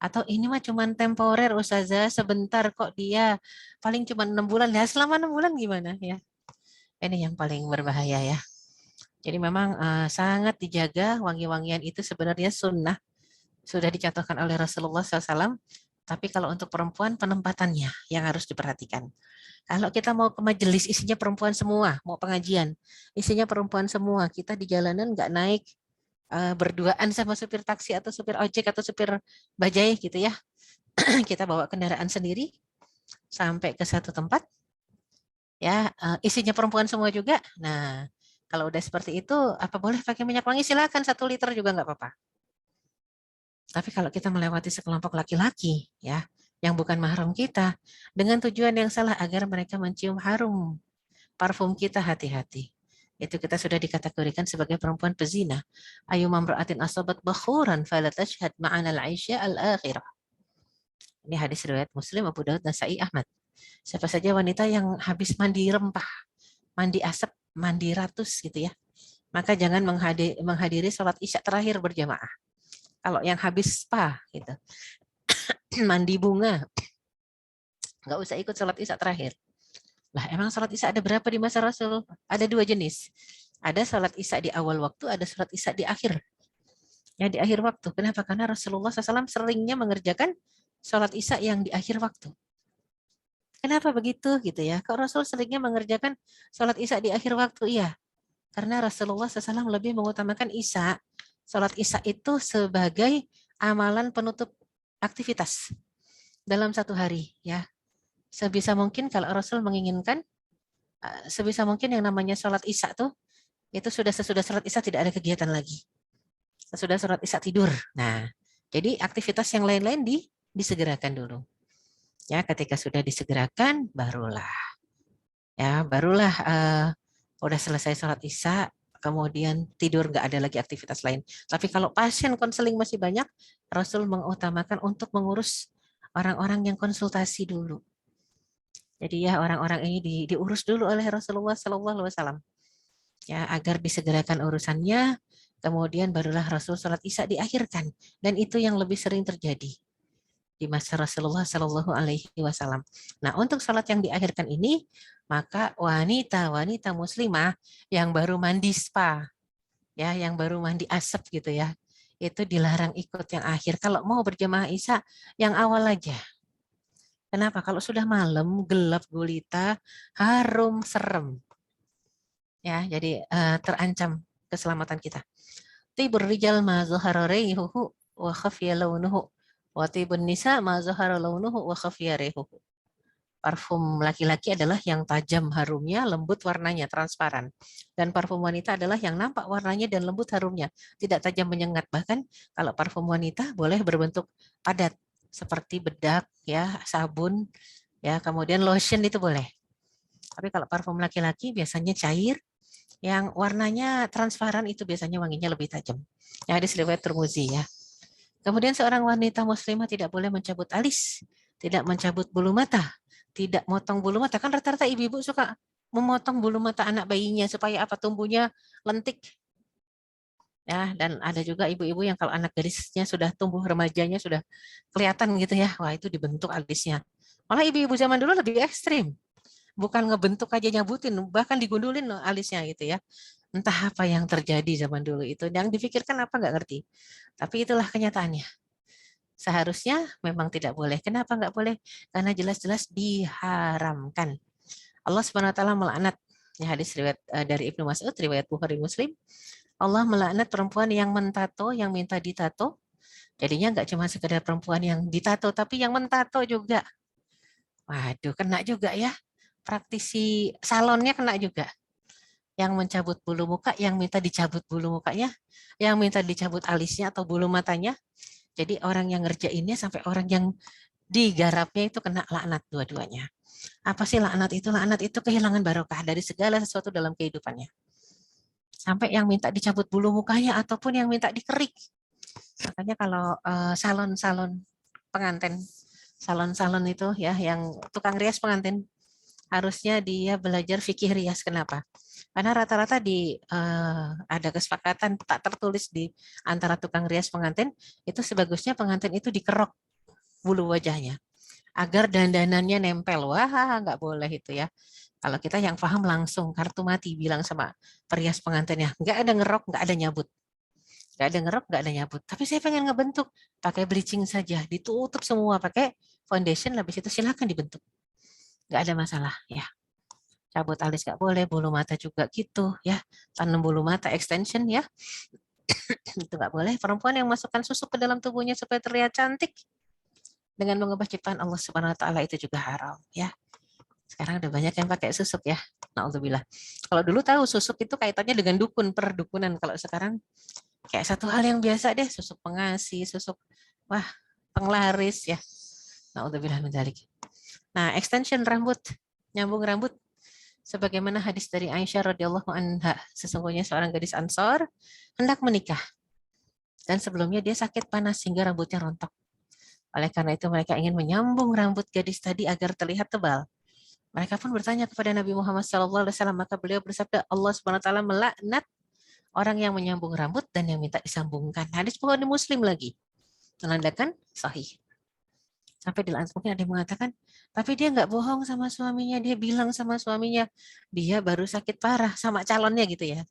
Atau ini mah cuma temporer, Ustazah, sebentar kok dia, paling cuma 6 bulan. Ya, selama 6 bulan gimana ya? Ini yang paling berbahaya ya. Jadi memang sangat dijaga, wangi-wangian itu sebenarnya sunnah, sudah dicontohkan oleh Rasulullah SAW. Tapi kalau untuk perempuan, penempatannya yang harus diperhatikan. Kalau kita mau ke majelis, isinya perempuan semua, mau pengajian, isinya perempuan semua, kita di jalanan nggak naik berduaan sama supir taksi atau supir ojek atau supir bajai gitu ya. Kita bawa kendaraan sendiri sampai ke satu tempat, ya isinya perempuan semua juga. Nah, kalau udah seperti itu, apa boleh pakai minyak wangi? Silakan 1 liter juga nggak apa-apa. Tapi kalau kita melewati sekelompok laki-laki, ya, yang bukan mahram kita, dengan tujuan yang salah agar mereka mencium harum parfum kita, hati-hati. Itu kita sudah dikategorikan sebagai perempuan pezina. Ayu mamra'atin asabat bakhuran fala tashhad ma'ana al-aisya al-akhirah. Ini hadis riwayat Muslim, Abu Daud, Nasa'i, Ahmad. Siapa saja wanita yang habis mandi rempah, mandi asap, mandi ratus gitu ya, maka jangan menghadiri sholat isya terakhir berjamaah. Kalau yang habis spa gitu, mandi bunga, nggak usah ikut sholat isya terakhir. Lah emang sholat isya ada berapa di masa Rasul? Ada 2 jenis. Ada sholat isya di awal waktu, ada sholat isya di akhir. Ya, di akhir waktu. Kenapa? Karena Rasulullah SAW seringnya mengerjakan sholat isya yang di akhir waktu. Kenapa begitu gitu ya? Kok Rasul seringnya mengerjakan sholat isya di akhir waktu? Iya, karena Rasulullah SAW lebih mengutamakan isya. Sholat isya itu sebagai amalan penutup aktivitas dalam satu hari. Ya, sebisa mungkin kalau Rasul menginginkan, sebisa mungkin yang namanya sholat isya tuh, itu sesudah sholat isya tidak ada kegiatan lagi. Sesudah sholat isya tidur. Nah, jadi aktivitas yang lain-lain disegerakan dulu. Ya, ketika sudah disegerakan, barulah udah selesai sholat isya, kemudian tidur, nggak ada lagi aktivitas lain. Tapi kalau pasien konseling masih banyak, Rasul mengutamakan untuk mengurus orang-orang yang konsultasi dulu. Jadi ya orang-orang ini diurus dulu oleh Rasulullah SAW. Ya, agar disegerakan urusannya, kemudian barulah Rasul sholat isya diakhirkan. Dan itu yang lebih sering terjadi di masa Rasulullah Shallallahu Alaihi Wasallam. Nah, untuk sholat yang diakhirkan ini, maka wanita-wanita muslimah yang baru mandi spa, ya, yang baru mandi asap gitu ya, itu dilarang ikut yang akhir. Kalau mau berjamaah isya, yang awal aja. Kenapa? Kalau sudah malam, gelap gulita, harum, serem, ya, jadi terancam keselamatan kita. Tibur rijal ma zuhara raihuhu wa khafiya launuhu. Watibun nisa ma zahara launuhu wa khafiya rihuhu. Parfum laki-laki adalah yang tajam harumnya, lembut warnanya, transparan. Dan parfum wanita adalah yang nampak warnanya dan lembut harumnya, tidak tajam menyengat. Bahkan kalau parfum wanita boleh berbentuk padat seperti bedak, ya, sabun, ya, kemudian lotion itu boleh. Tapi kalau parfum laki-laki biasanya cair, yang warnanya transparan itu biasanya wanginya lebih tajam. Ya, hadis riwayat Tirmizi ya. Kemudian seorang wanita muslimah tidak boleh mencabut alis, tidak mencabut bulu mata, tidak motong bulu mata. Kan rata-rata ibu-ibu suka memotong bulu mata anak bayinya supaya apa, tumbuhnya lentik. Ya, dan ada juga ibu-ibu yang kalau anak gadisnya sudah tumbuh, remajanya sudah kelihatan gitu ya, wah itu dibentuk alisnya. Malah ibu-ibu zaman dulu lebih ekstrim, bukan ngebentuk aja, nyabutin, bahkan digundulin loh alisnya gitu ya. Entah apa yang terjadi zaman dulu itu, yang dipikirkan apa nggak ngerti. Tapi itulah kenyataannya. Seharusnya memang tidak boleh. Kenapa nggak boleh? Karena jelas-jelas diharamkan. Allah Subhanahu wa taala melaknat. Ya, hadis riwayat dari Ibnu Mas'ud, riwayat Bukhari Muslim. Allah melaknat perempuan yang mentato, yang minta ditato. Jadinya nggak cuma sekedar perempuan yang ditato, tapi yang mentato juga. Waduh, kena juga ya. Praktisi salonnya kena juga. Yang mencabut bulu muka, yang minta dicabut bulu mukanya, yang minta dicabut alisnya atau bulu matanya. Jadi orang yang ngerjainnya sampai orang yang digarapnya itu kena laknat dua-duanya. Apa sih laknat itu? Laknat itu kehilangan barokah dari segala sesuatu dalam kehidupannya. Sampai yang minta dicabut bulu mukanya ataupun yang minta dikerik. Makanya kalau salon-salon pengantin, salon-salon itu ya yang tukang rias pengantin, harusnya dia belajar fikih rias. Kenapa? Karena rata-rata ada kesepakatan tak tertulis di antara tukang rias pengantin, itu sebagusnya pengantin itu dikerok bulu wajahnya agar dandanannya nempel. Wah, nggak boleh itu ya. Kalau kita yang paham langsung kartu mati bilang sama perias pengantinnya, nggak ada ngerok, nggak ada nyabut. Nggak ada ngerok, nggak ada nyabut. Tapi saya pengen ngebentuk, pakai bleaching saja, ditutup semua, pakai foundation, habis itu silakan dibentuk. Nggak ada masalah ya. Cabut alis nggak boleh, bulu mata juga gitu ya. Tanam bulu mata extension ya. Itu nggak boleh. Perempuan yang masukkan susuk ke dalam tubuhnya supaya terlihat cantik dengan mengubah ciptaan Allah Subhanahu wa taala itu juga haram ya. Sekarang ada banyak yang pakai susuk ya. Nauzubillah. Kalau dulu tahu susuk itu kaitannya dengan dukun, perdukunan. Kalau sekarang kayak satu hal yang biasa deh, susuk pengasih, susuk wah, penglaris ya. Nauzubillah min dzalik. Nah, extension rambut, nyambung rambut sebagaimana hadis dari Aisyah radhiyallahu anha, sesungguhnya seorang gadis Ansor hendak menikah. Dan sebelumnya dia sakit panas sehingga rambutnya rontok. Oleh karena itu mereka ingin menyambung rambut gadis tadi agar terlihat tebal. Mereka pun bertanya kepada Nabi Muhammad SAW, maka beliau bersabda, Allah Subhanahu wa taala melaknat orang yang menyambung rambut dan yang minta disambungkan. Hadis Bukhari Muslim lagi. Menandakan sahih. Sampai di mungkin ada yang mengatakan, tapi dia nggak bohong sama suaminya, dia bilang sama suaminya, dia baru sakit parah sama calonnya gitu ya.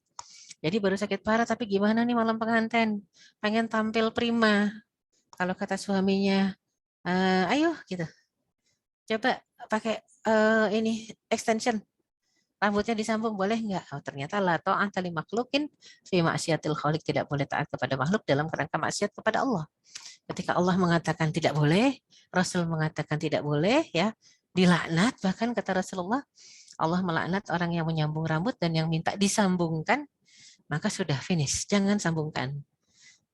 Jadi baru sakit parah, tapi gimana nih malam pengantin, pengen tampil prima. Kalau kata suaminya, ayo gitu, coba pakai ini extension, rambutnya disambung boleh nggak? Oh, ternyata la ta'ata li makhlukin fi ma'siyatil khaliq, tidak boleh taat kepada makhluk dalam kerangka maksiat kepada Allah. Ketika Allah mengatakan tidak boleh, Rasul mengatakan tidak boleh, ya dilaknat. Bahkan kata Rasulullah, Allah melaknat orang yang menyambung rambut dan yang minta disambungkan, maka sudah finish, jangan sambungkan.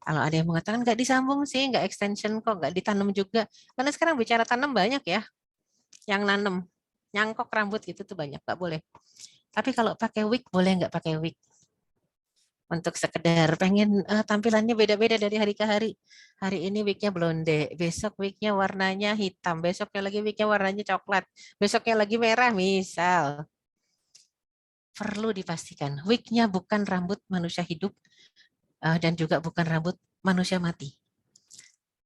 Kalau ada yang mengatakan nggak disambung sih, nggak extension kok, nggak ditanam juga. Karena sekarang bicara tanam banyak ya, yang nanam, nyangkok rambut gitu tuh banyak, nggak boleh. Tapi kalau pakai wig, boleh nggak pakai wig? Untuk sekedar pengen tampilannya beda-beda dari hari ke hari. Hari ini wignya blonde, besok wignya warnanya hitam, besoknya lagi wignya warnanya coklat, besoknya lagi merah misal. Perlu dipastikan, wignya bukan rambut manusia hidup dan juga bukan rambut manusia mati.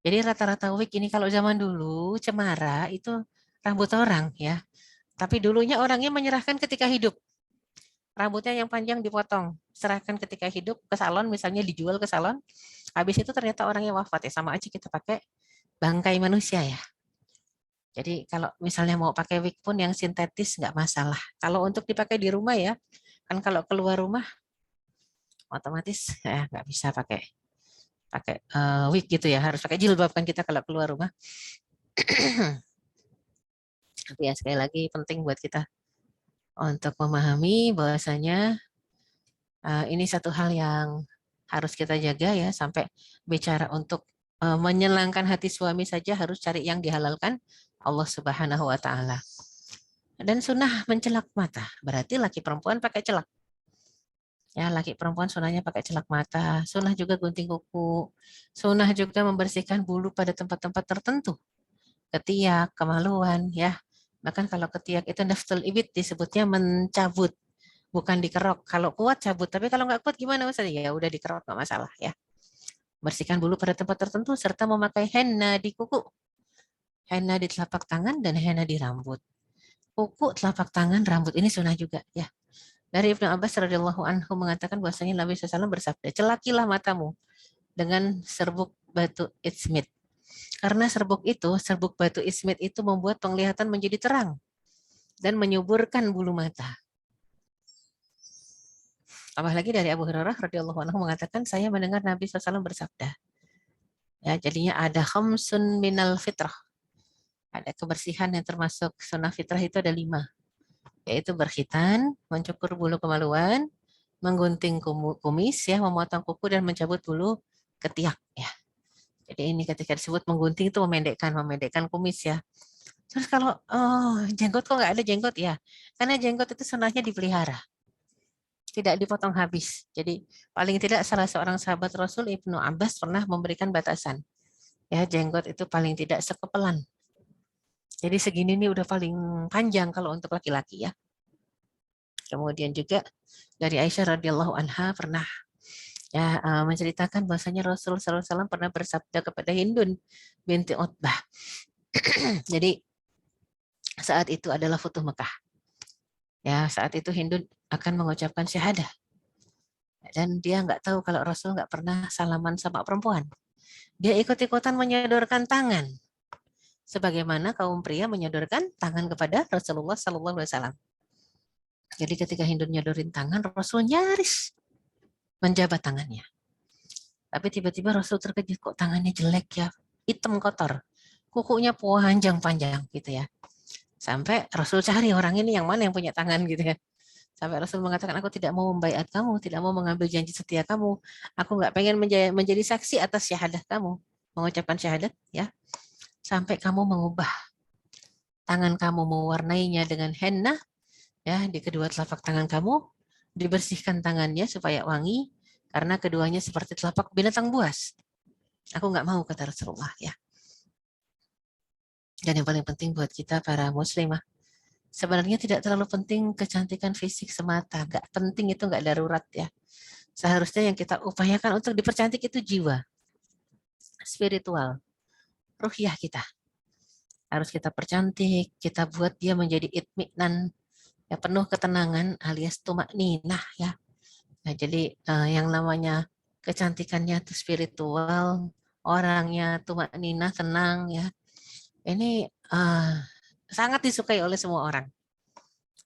Jadi rata-rata wig ini kalau zaman dulu cemara itu rambut orang ya. Tapi dulunya orangnya menyerahkan ketika hidup. Rambutnya yang panjang dipotong, serahkan ketika hidup ke salon, misalnya dijual ke salon. Habis itu ternyata orangnya wafat ya, sama aja kita pakai bangkai manusia ya. Jadi kalau misalnya mau pakai wig pun yang sintetis nggak masalah. Kalau untuk dipakai di rumah ya, kan kalau keluar rumah otomatis ya nggak bisa pakai wig gitu ya, harus pakai jilbab kan kita kalau keluar rumah. Tapi ya sekali lagi penting buat kita untuk memahami bahwasanya ini satu hal yang harus kita jaga ya, sampai bicara untuk menyenangkan hati suami saja harus cari yang dihalalkan Allah Subhanahu wa taala. Dan sunnah mencelak mata, berarti laki perempuan pakai celak. Ya, laki perempuan sunahnya pakai celak mata, sunah juga gunting kuku, sunah juga membersihkan bulu pada tempat-tempat tertentu, ketiak, kemaluan, ya. Bahkan kalau ketiak itu naftul ibit disebutnya mencabut, bukan dikerok. Kalau kuat cabut, tapi kalau nggak kuat gimana Ustaz? Ya udah dikerok nggak masalah ya. Bersihkan bulu pada tempat tertentu serta memakai henna di kuku, henna di telapak tangan dan henna di rambut. Kuku, telapak tangan, rambut ini sunah juga ya. Dari Ibnu Abbas radhiyallahu anhu mengatakan bahwasanya Nabi SAW bersabda, celakilah matamu dengan serbuk batu ismit. Karena serbuk batu ismit itu membuat penglihatan menjadi terang dan menyuburkan bulu mata. Tambah lagi dari Abu Hurairah radhiyallahu anhu mengatakan, saya mendengar Nabi SAW bersabda, ya jadinya ada khamsun minal fitrah. Ada kebersihan yang termasuk sunnah fitrah itu ada 5. Yaitu berkhitan, mencukur bulu kemaluan, menggunting kumis, ya, memotong kuku dan mencabut bulu ketiak, ya. Jadi ini ketika disebut menggunting itu memendekkan kumis ya. Terus kalau jenggot kok nggak ada jenggot ya? Karena jenggot itu sunahnya dipelihara, tidak dipotong habis. Jadi paling tidak salah seorang sahabat Rasul Ibnu Abbas pernah memberikan batasan. Ya, jenggot itu paling tidak sekepelan. Jadi segini nih udah paling panjang kalau untuk laki-laki ya. Kemudian juga dari Aisyah radhiyallahu anha pernah ya menceritakan bahwasanya Rasul SAW pernah bersabda kepada Hindun binti Utbah. Jadi saat itu adalah Futuh Mekah. Ya, saat itu Hindun akan mengucapkan syahadah. Dan dia nggak tahu kalau Rasul nggak pernah salaman sama perempuan. Dia ikut-ikutan menyodorkan tangan. Sebagaimana kaum pria menyodorkan tangan kepada Rasulullah SAW. Jadi ketika Hindun nyodorin tangan, Rasul nyaris menjabat tangannya. Tapi tiba-tiba Rasul terkejut, kok tangannya jelek ya, hitam kotor. Kukunya panjang-panjang gitu ya. Sampai Rasul cari orang ini yang mana yang punya tangan gitu ya. Sampai Rasul mengatakan, aku tidak mau membaiat kamu, tidak mau mengambil janji setia kamu. Aku nggak pengen menjadi saksi atas syahadah kamu. Mengucapkan syahadat ya. Sampai kamu mengubah tangan kamu, mewarnainya dengan henna ya di kedua telapak tangan kamu, dibersihkan tangannya supaya wangi, karena keduanya seperti telapak binatang buas. Aku nggak mau, kata Rasulullah ya. Dan yang paling penting buat kita para muslimah, sebenarnya tidak terlalu penting kecantikan fisik semata. Nggak penting, itu nggak darurat ya. Seharusnya yang kita upayakan untuk dipercantik itu jiwa, spiritual, ruhiyah kita. Harus kita percantik, kita buat dia menjadi itminan, ya, penuh ketenangan alias tumakninah ya. Nah, jadi yang namanya kecantikannya itu spiritual, orangnya tumakninah, tenang ya. Ini sangat disukai oleh semua orang.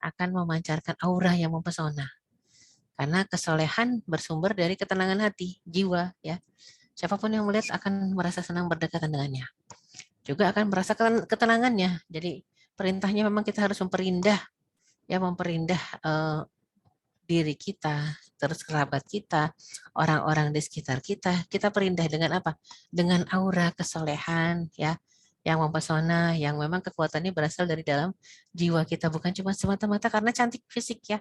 Akan memancarkan aura yang mempesona. Karena kesolehan bersumber dari ketenangan hati, jiwa ya. Siapapun yang melihat akan merasa senang berdekatan dengannya. Juga akan merasakan ketenangannya. Jadi perintahnya memang kita harus memperindah ya, memperindah diri kita, terus kerabat kita, orang-orang di sekitar kita. Kita perindah dengan apa? Dengan aura kesolehan ya, yang mempesona, yang memang kekuatannya berasal dari dalam jiwa kita, bukan cuma semata-mata karena cantik fisik ya.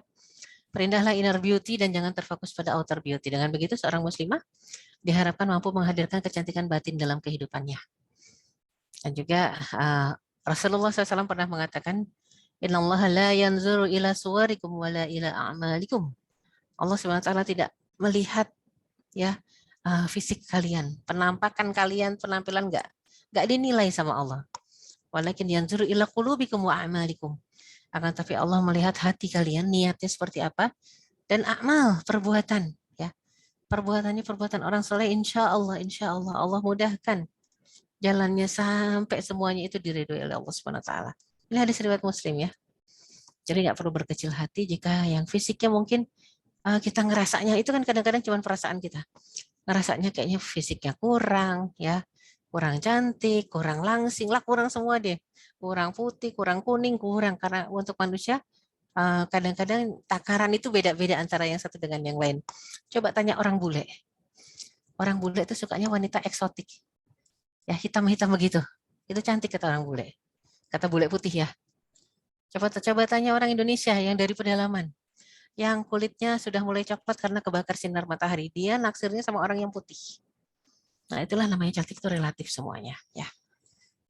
Perindahlah inner beauty dan jangan terfokus pada outer beauty. Dengan begitu seorang muslimah diharapkan mampu menghadirkan kecantikan batin dalam kehidupannya. Dan juga Rasulullah SAW pernah mengatakan, Innallaha la yanzuru ila suwarikum wala ila a'malikum. Allah SWT tidak melihat ya fisik kalian, penampakan kalian, penampilan enggak dinilai sama Allah. Walakin yanzuru ila qulubikum wa a'malikum. Akan tapi Allah melihat hati kalian, niatnya seperti apa, dan amal, perbuatan ya. Perbuatannya perbuatan orang soleh, insya Allah Allah mudahkan jalannya sampai semuanya itu diridhoi oleh Allah Subhanahu wa taala. Ini hadis riwayat Muslim ya. Jadi nggak perlu berkecil hati jika yang fisiknya mungkin kita ngerasanya itu kan kadang-kadang cuma perasaan kita. Ngerasanya kayaknya fisiknya kurang ya, kurang cantik, kurang langsing, lah kurang semua deh. Kurang putih, kurang kuning, kurang, karena untuk manusia kadang-kadang takaran itu beda-beda antara yang satu dengan yang lain. Coba tanya orang bule. Orang bule itu sukanya wanita eksotik. Ya, hitam-hitam begitu. Itu cantik kata orang bule. Kata bule putih ya. Coba tanya orang Indonesia yang dari pedalaman. yang kulitnya sudah mulai coklat karena kebakar sinar matahari. Dia naksirnya sama orang yang putih. Nah, itulah namanya cantik itu relatif semuanya. Ya.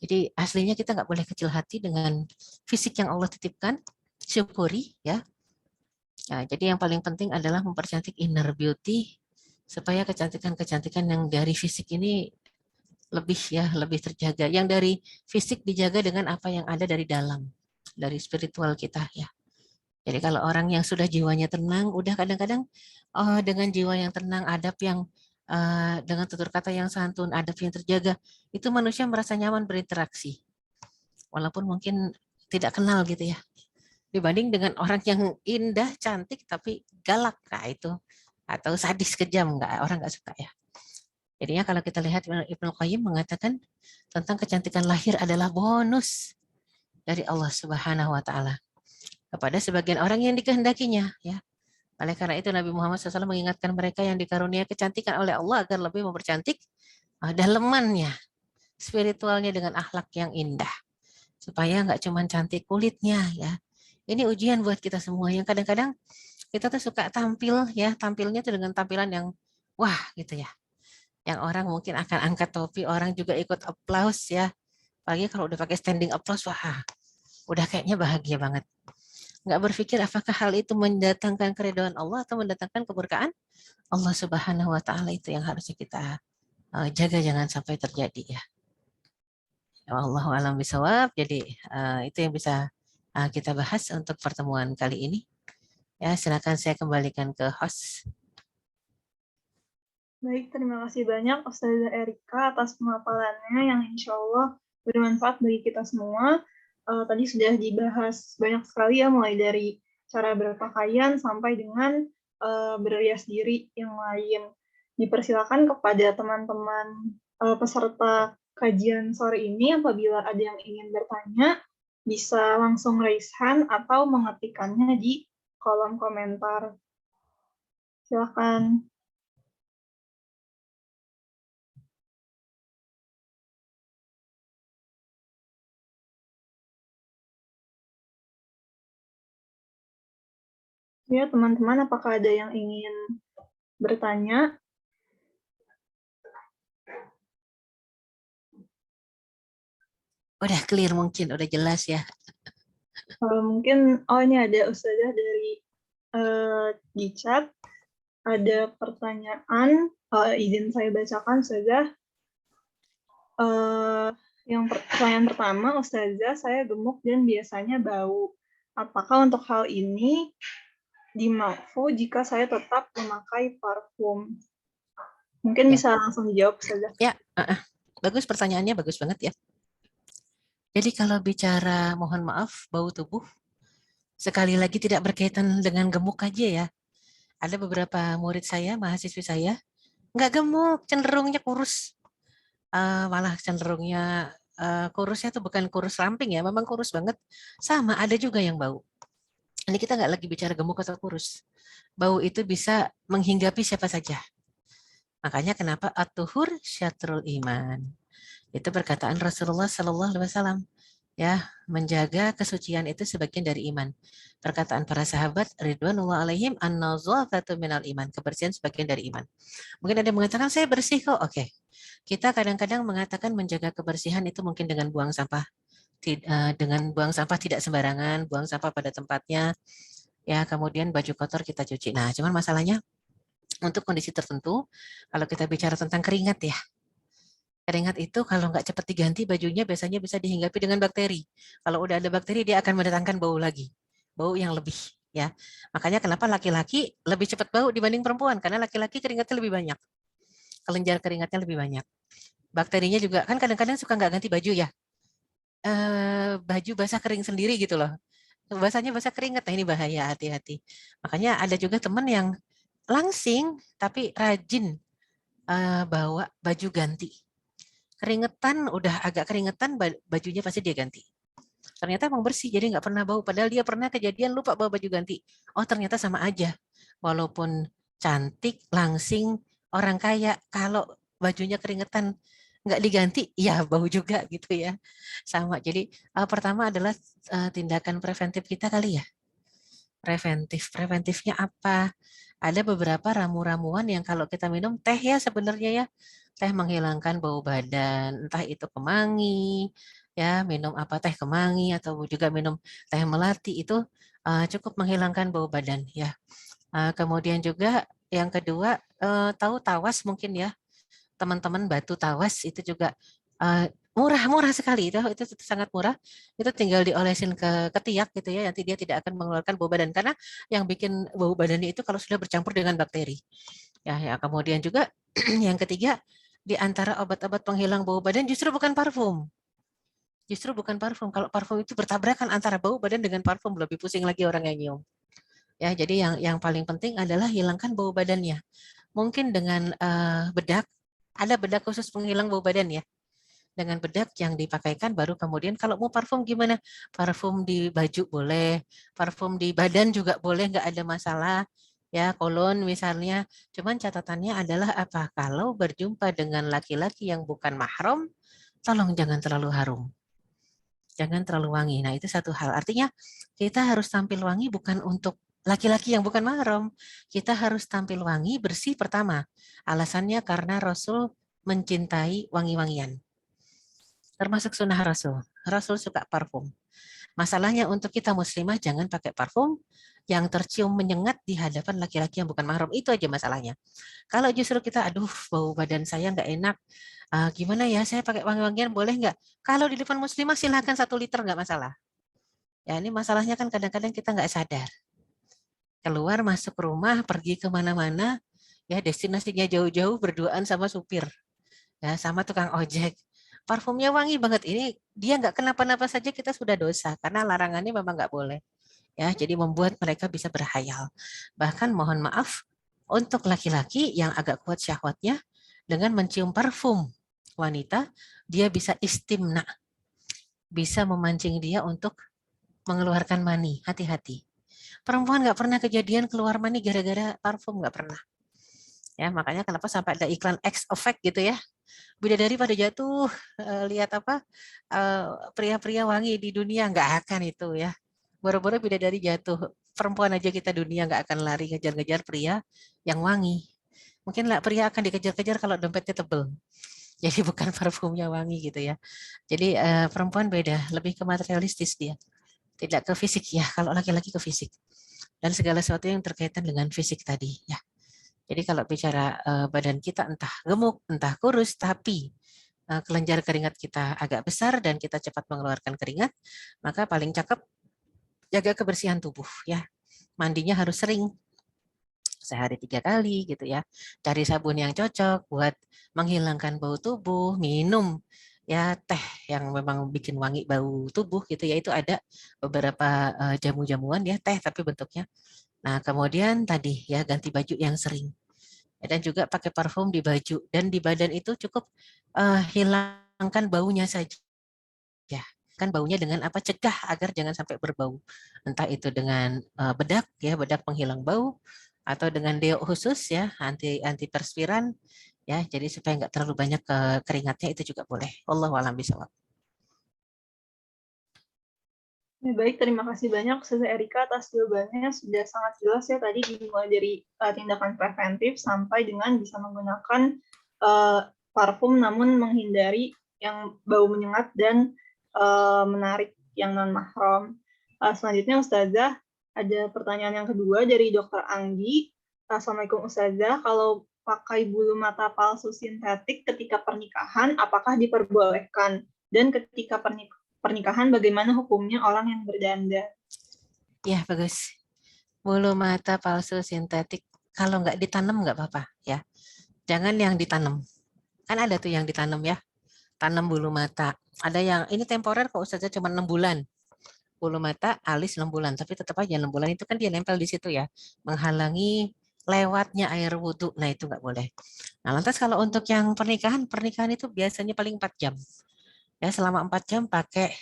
Jadi aslinya kita nggak boleh kecil hati dengan fisik yang Allah titipkan, syukuri ya. Nah, jadi yang paling penting adalah mempercantik inner beauty supaya kecantikan-kecantikan yang dari fisik ini lebih terjaga. Yang dari fisik dijaga dengan apa yang ada dari dalam, dari spiritual kita ya. Jadi kalau orang yang sudah jiwanya tenang, udah kadang-kadang dengan jiwa yang tenang, adab yang dengan tutur kata yang santun, adab yang terjaga, itu manusia merasa nyaman berinteraksi. Walaupun mungkin tidak kenal gitu ya. Dibanding dengan orang yang indah, cantik, tapi galak. Nah itu. Atau sadis, kejam. Orang nggak suka ya. Jadinya kalau kita lihat Ibnu Qayyim mengatakan tentang kecantikan lahir adalah bonus dari Allah Subhanahu wa taala kepada sebagian orang yang dikehendakinya ya. Oleh karena itu Nabi Muhammad SAW mengingatkan mereka yang dikaruniai kecantikan oleh Allah agar lebih mempercantik dalemannya, spiritualnya dengan akhlak yang indah. Supaya nggak cuma cantik kulitnya ya. Ini ujian buat kita semua yang kadang-kadang kita tuh suka tampilnya tuh dengan tampilan yang wah gitu ya. Yang orang mungkin akan angkat topi, orang juga ikut applause ya. Apalagi kalau udah pakai standing applause, wah udah kayaknya bahagia banget. Nggak berpikir apakah hal itu mendatangkan keridhaan Allah atau mendatangkan keberkahan Allah Subhanahu wa taala. Itu yang harusnya kita jaga jangan sampai terjadi ya. Wallahu a'lam bishawab. Jadi itu yang bisa kita bahas untuk pertemuan kali ini. Ya, silakan saya kembalikan ke host. Baik, terima kasih banyak Ustazah Erika atas pemaparannya yang insya Allah bermanfaat bagi kita semua. Tadi sudah dibahas banyak sekali ya, mulai dari cara berpakaian sampai dengan berhias diri yang lain. Dipersilakan kepada teman-teman peserta kajian sore ini, apabila ada yang ingin bertanya, bisa langsung raise hand atau mengetikkannya di kolom komentar. Silakan. Ya, teman-teman, apakah ada yang ingin bertanya? Udah clear mungkin, udah jelas ya. Mungkin, ini ada Ustazah dari di chat. Ada pertanyaan, izin saya bacakan, Ustazah. Pertanyaan pertama, Ustazah, saya gemuk dan biasanya bau. Apakah untuk hal ini dimaafu jika saya tetap memakai parfum? Mungkin bisa langsung dijawab, Ustazah. Ya, bagus pertanyaannya, bagus banget ya. Jadi kalau bicara mohon maaf bau tubuh, sekali lagi tidak berkaitan dengan gemuk aja ya. Ada beberapa murid saya, mahasiswi saya, nggak gemuk, cenderungnya kurus. Malah cenderungnya kurusnya tuh bukan kurus ramping ya, memang kurus banget. Sama, ada juga yang bau. Ini kita nggak lagi bicara gemuk atau kurus. Bau itu bisa menghinggapi siapa saja. Makanya kenapa at-tuhur syatrul iman. Itu perkataan Rasulullah Sallallahu Alaihi Wasallam. Ya, menjaga kesucian itu sebagian dari iman. Perkataan para sahabat ridwanullah alaihim an-nazafatu minal iman. Kebersihan sebagian dari iman. Mungkin ada yang mengatakan saya bersih kok. Oke. Kita kadang-kadang mengatakan menjaga kebersihan itu mungkin dengan buang sampah tidak sembarangan, buang sampah pada tempatnya. Ya, kemudian baju kotor kita cuci. Nah, cuman masalahnya untuk kondisi tertentu, kalau kita bicara tentang keringat ya, keringat itu kalau nggak cepat diganti bajunya biasanya bisa dihinggapi dengan bakteri. Kalau udah ada bakteri dia akan mendatangkan bau lagi, bau yang lebih ya. Makanya kenapa laki-laki lebih cepat bau dibanding perempuan, karena laki-laki keringatnya lebih banyak, kelenjar keringatnya lebih banyak. Bakterinya juga kan kadang-kadang suka nggak ganti baju ya, baju basah kering sendiri gitu loh. Basahnya basah keringat, nah ini bahaya, hati-hati. Makanya ada juga teman yang langsing tapi rajin bawa baju ganti. Keringetan, udah agak keringetan, bajunya pasti dia ganti. Ternyata emang bersih, jadi nggak pernah bau. Padahal dia pernah kejadian lupa bawa baju ganti. Oh ternyata sama aja. Walaupun cantik, langsing, orang kaya, kalau bajunya keringetan nggak diganti, ya bau juga gitu ya. Sama. Jadi pertama adalah tindakan preventif kita kali ya. Preventifnya apa? Ada beberapa ramu-ramuan yang kalau kita minum teh ya sebenarnya ya, teh menghilangkan bau badan, entah itu kemangi, ya minum apa teh kemangi atau juga minum teh melati itu cukup menghilangkan bau badan ya. Kemudian juga yang kedua tahu tawas mungkin ya, teman-teman batu tawas itu juga murah sekali itu sangat murah. Itu tinggal diolesin ke ketiak gitu ya, nanti dia tidak akan mengeluarkan bau badan karena yang bikin bau badannya itu kalau sudah bercampur dengan bakteri. Ya, kemudian juga yang ketiga di antara obat-obat penghilang bau badan justru bukan parfum. Justru bukan parfum. Kalau parfum itu bertabrakan antara bau badan dengan parfum, lebih pusing lagi orang yang nyium. Ya, jadi yang paling penting adalah hilangkan bau badannya. Mungkin dengan bedak, ada bedak khusus penghilang bau badan ya. Dengan bedak yang dipakaikan baru kemudian kalau mau parfum gimana? Parfum di baju boleh, parfum di badan juga boleh, nggak ada masalah. Ya, kolon misalnya. Cuman catatannya adalah apa? Kalau berjumpa dengan laki-laki yang bukan mahram, tolong jangan terlalu harum. Jangan terlalu wangi. Nah, itu satu hal. Artinya kita harus tampil wangi bukan untuk laki-laki yang bukan mahram. Kita harus tampil wangi, bersih pertama. Alasannya karena Rasul mencintai wangi-wangian. Termasuk sunnah Rasul. Rasul suka parfum. Masalahnya untuk kita muslimah jangan pakai parfum yang tercium menyengat di hadapan laki-laki yang bukan mahram. Itu aja masalahnya. Kalau justru kita, aduh bau badan saya nggak enak, gimana ya saya pakai wangi-wangian boleh nggak? Kalau di depan muslimah silahkan 1 liter nggak masalah. Ya ini masalahnya kan kadang-kadang kita nggak sadar. Keluar masuk rumah, pergi kemana-mana, ya destinasinya jauh-jauh berduaan sama supir, ya sama tukang ojek. Parfumnya wangi banget, ini dia nggak kenapa-napa saja kita sudah dosa, karena larangannya memang nggak boleh. Ya, jadi membuat mereka bisa berhayal. Bahkan mohon maaf, untuk laki-laki yang agak kuat syahwatnya, dengan mencium parfum wanita, dia bisa istimna, bisa memancing dia untuk mengeluarkan mani. Hati-hati. Perempuan nggak pernah kejadian keluar mani gara-gara parfum, nggak pernah. Ya, makanya kenapa sampai ada iklan X effect gitu ya. Bidadari pada jatuh, lihat apa, pria-pria wangi di dunia, nggak akan itu ya. Boro-boro bidadari jatuh, perempuan aja kita dunia nggak akan lari ngejar-ngejar pria yang wangi. Mungkin lah pria akan dikejar-kejar kalau dompetnya tebel. Jadi bukan parfumnya wangi gitu ya. Jadi perempuan beda, lebih ke materialistis dia. Tidak ke fisik ya, kalau laki-laki ke fisik. Dan segala sesuatu yang terkaitan dengan fisik tadi ya. Jadi kalau bicara badan kita entah gemuk, entah kurus, tapi kelenjar keringat kita agak besar dan kita cepat mengeluarkan keringat, maka paling cakep jaga kebersihan tubuh ya. Mandinya harus sering, sehari 3 kali gitu ya. Cari sabun yang cocok buat menghilangkan bau tubuh, minum ya teh yang memang bikin wangi bau tubuh gitu ya. Itu ada beberapa jamu-jamuan ya teh tapi bentuknya. Nah, kemudian tadi ya ganti baju yang sering. Dan juga pakai parfum di baju dan di badan itu cukup hilangkan baunya saja. Ya, kan baunya dengan apa, cegah agar jangan sampai berbau. Entah itu dengan bedak ya, bedak penghilang bau atau dengan deo khusus ya, antiperspiran ya, jadi supaya nggak terlalu banyak keringatnya itu juga boleh. Wallahu a'lam bishawab. Ya, baik, terima kasih banyak Ustazah Erika atas jawabannya. Sudah sangat jelas ya tadi dimulai dari tindakan preventif sampai dengan bisa menggunakan parfum namun menghindari yang bau menyengat dan menarik yang non-mahram. Selanjutnya Ustazah, ada pertanyaan yang kedua dari Dr. Anggi. Assalamualaikum Ustazah, kalau pakai bulu mata palsu sintetik ketika pernikahan, apakah diperbolehkan? Dan ketika pernikahan, bagaimana hukumnya orang yang berdandan? Ya, bagus. Bulu mata palsu sintetik, kalau nggak ditanam nggak apa-apa ya. Jangan yang ditanam. Kan ada tuh yang ditanam ya. Tanam bulu mata. Ada yang ini temporer kok Ustazah cuma 6 bulan. Bulu mata alis 6 bulan, tapi tetap aja 6 bulan itu kan dia nempel di situ ya. Menghalangi lewatnya air wudhu. Nah, itu nggak boleh. Nah, lantas kalau untuk yang pernikahan itu biasanya paling 4 jam. Ya, selama 4 jam pakai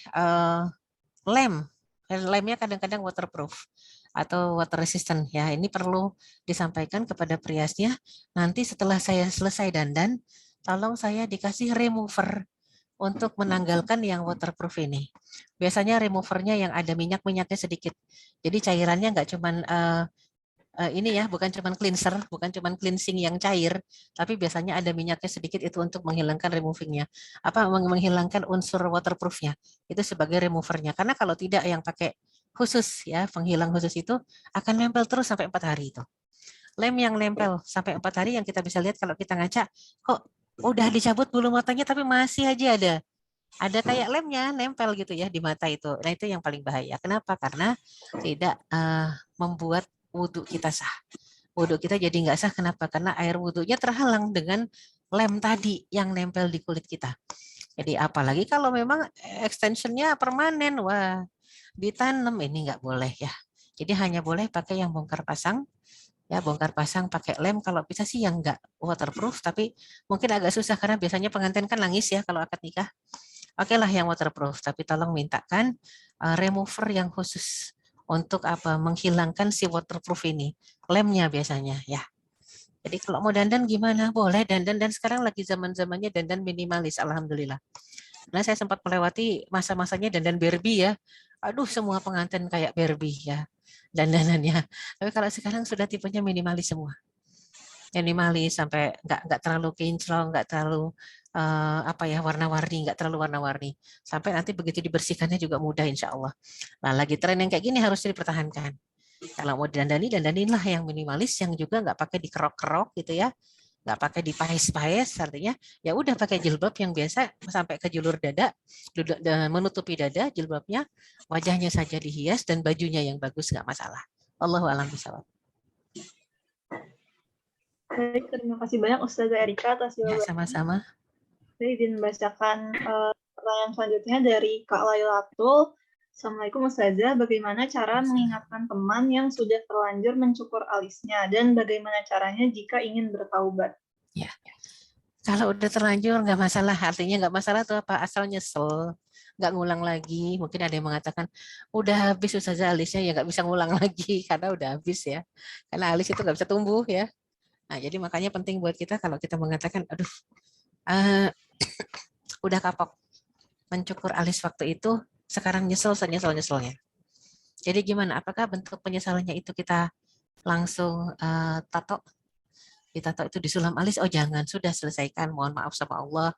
lem. Lemnya kadang-kadang waterproof atau water resistant ya. Ini perlu disampaikan kepada periasnya. Nanti setelah saya selesai dandan, tolong saya dikasih remover untuk menanggalkan yang waterproof ini. Biasanya removernya yang ada minyak-minyaknya sedikit. Jadi cairannya nggak cuman ini ya, bukan cuman cleanser, bukan cuman cleansing yang cair, tapi biasanya ada minyaknya sedikit itu untuk menghilangkan removingnya. Menghilangkan unsur waterproofnya. Itu sebagai removernya. Karena kalau tidak yang pakai khusus ya, penghilang khusus itu akan nempel terus sampai 4 hari itu. Lem yang nempel sampai 4 hari yang kita bisa lihat kalau kita ngaca, kok udah dicabut bulu matanya tapi masih aja ada kayak lemnya nempel gitu ya di mata itu. Nah itu yang paling bahaya. Kenapa? Karena tidak membuat wudhu kita sah. Wudhu kita jadi nggak sah. Kenapa? Karena air wudhunya terhalang dengan lem tadi yang nempel di kulit kita. Jadi apalagi kalau memang extensionnya permanen, wah ditanam ini nggak boleh ya. Jadi hanya boleh pakai yang bongkar pasang. Ya bongkar pasang pakai lem kalau bisa sih yang nggak waterproof, tapi mungkin agak susah karena biasanya pengantin kan nangis ya kalau akad nikah. Oke lah yang waterproof, tapi tolong mintakan remover yang khusus untuk apa? Menghilangkan si waterproof ini. Lemnya biasanya ya. Jadi kalau mau dandan gimana? Boleh dandan, dan sekarang lagi zaman-zamannya dandan minimalis, alhamdulillah. Nah, saya sempat melewati masa-masanya dandan Barbie ya. Aduh, semua pengantin kayak Barbie ya dandanannya. Tapi kalau sekarang sudah tipenya minimalis semua. Minimalis sampai nggak terlalu kinclong, nggak terlalu apa ya warna-warni, nggak terlalu warna-warni. Sampai nanti begitu dibersihkannya juga mudah insya Allah. Nah, lagi tren yang kayak gini harus dipertahankan. Kalau mau dandanilah yang minimalis, yang juga nggak pakai dikerok-kerok gitu ya, nggak pakai dipaes-paes, artinya ya udah pakai jilbab yang biasa sampai ke julur dada, menutupi dada jilbabnya, wajahnya saja dihias dan bajunya yang bagus nggak masalah. Allahu a'lam bishawab. Baik, terima kasih banyak Ustazah Erika atas Ya, jawabannya. sama-sama. Saya izin membacakan pertanyaan selanjutnya dari Kak Lailatul. Assalamualaikum Ustazah, bagaimana cara mengingatkan teman yang sudah terlanjur mencukur alisnya dan bagaimana caranya jika ingin bertaubat? Ya, kalau udah terlanjur nggak masalah, artinya nggak masalah tuh apa, asal nyesel, nggak ngulang lagi. Mungkin ada yang mengatakan udah habis Ustazah alisnya, ya nggak bisa ngulang lagi karena udah habis ya, karena alis itu nggak bisa tumbuh ya. Nah jadi makanya penting buat kita kalau kita mengatakan aduh udah kapok mencukur alis waktu itu, sekarang nyesel senyesel-nyeselnya. Jadi gimana? Apakah bentuk penyesalannya itu kita langsung tato? Ditato itu disulam alis? Oh jangan, sudah selesaikan. Mohon maaf sama Allah.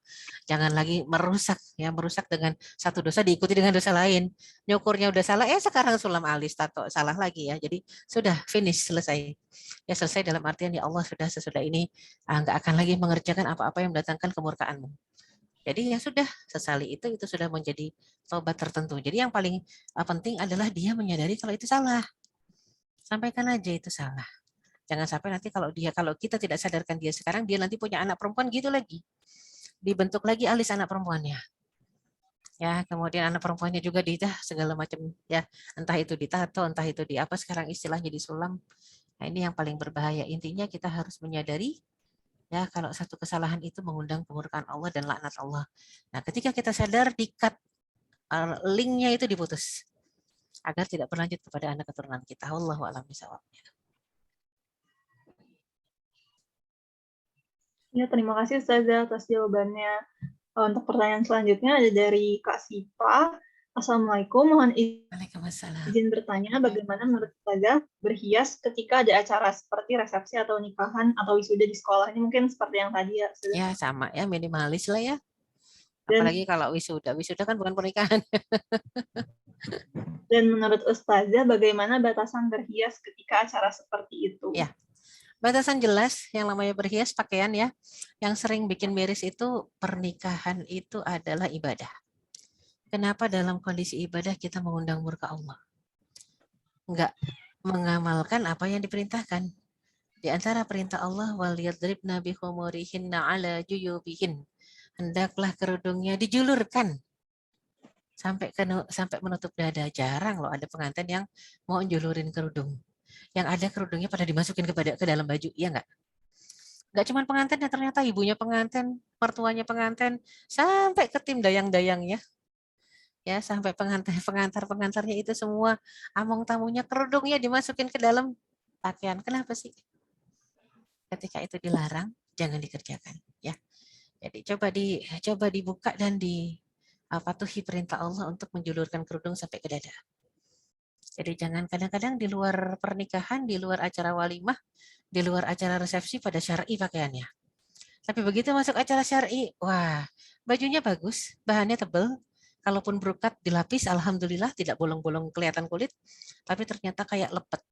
Jangan lagi merusak ya, merusak dengan satu dosa diikuti dengan dosa lain. Nyukurnya udah salah, sekarang sulam alis, tato salah lagi ya. Jadi sudah finish, selesai. Ya selesai dalam artian ya Allah sudah sesudah ini nggak akan lagi mengerjakan apa-apa yang mendatangkan kemurkaan-Mu. Jadi ya sudah, sesali itu sudah menjadi tobat tertentu. Jadi yang paling penting adalah dia menyadari kalau itu salah. Sampaikan aja itu salah. Jangan sampai nanti kalau kita tidak sadarkan dia sekarang, dia nanti punya anak perempuan gitu lagi. Dibentuk lagi alis anak perempuannya. Ya, kemudian anak perempuannya juga segala macam ya, entah itu ditato, entah itu di apa sekarang istilahnya disulam. Nah, ini yang paling berbahaya. Intinya kita harus menyadari ya kalau satu kesalahan itu mengundang kemurkaan Allah dan laknat Allah. Nah, ketika kita sadar, di-cut linknya itu diputus agar tidak berlanjut kepada anak keturunan kita. Wallahu a'lam bishawab. Ya, terima kasih Ustazah atas jawabannya. Untuk pertanyaan selanjutnya ada dari Kak Sipa. Assalamualaikum, mohon izin bertanya bagaimana menurut Ustazah berhias ketika ada acara seperti resepsi atau nikahan atau wisuda di sekolah. Ini mungkin seperti yang tadi ya Ustazah. Ya sama ya, minimalis lah ya. Apalagi kalau wisuda kan bukan pernikahan. Dan menurut Ustazah bagaimana batasan berhias ketika acara seperti itu? Ya. Batasan jelas, yang namanya berhias pakaian ya. Yang sering bikin miris itu pernikahan itu adalah ibadah. Kenapa dalam kondisi ibadah kita mengundang murka Allah? Enggak mengamalkan apa yang diperintahkan. Di antara perintah Allah, waliyadribna bihumurihinna ala juyubihin. Hendaklah kerudungnya dijulurkan sampai menutup dada. Jarang loh ada pengantin yang mau julurin kerudung. Yang ada kerudungnya pada dimasukin ke dalam baju, iya nggak? Nggak cuma pengantin ya, ternyata ibunya pengantin, mertuanya pengantin, sampai ke tim dayang-dayangnya. Ya, sampai pengantar-pengantarnya itu semua, among tamunya kerudungnya dimasukin ke dalam pakaian. Kenapa sih? Ketika itu dilarang, jangan dikerjakan. Ya, Jadi coba dibuka dan dipatuhi perintah Allah untuk menjulurkan kerudung sampai ke dada. Jadi jangan kadang-kadang di luar pernikahan, di luar acara walimah, di luar acara resepsi pada syar'i pakaiannya. Tapi begitu masuk acara syar'i, wah, bajunya bagus, bahannya tebal. Kalaupun brokat dilapis, alhamdulillah tidak bolong-bolong kelihatan kulit, tapi ternyata kayak lepet.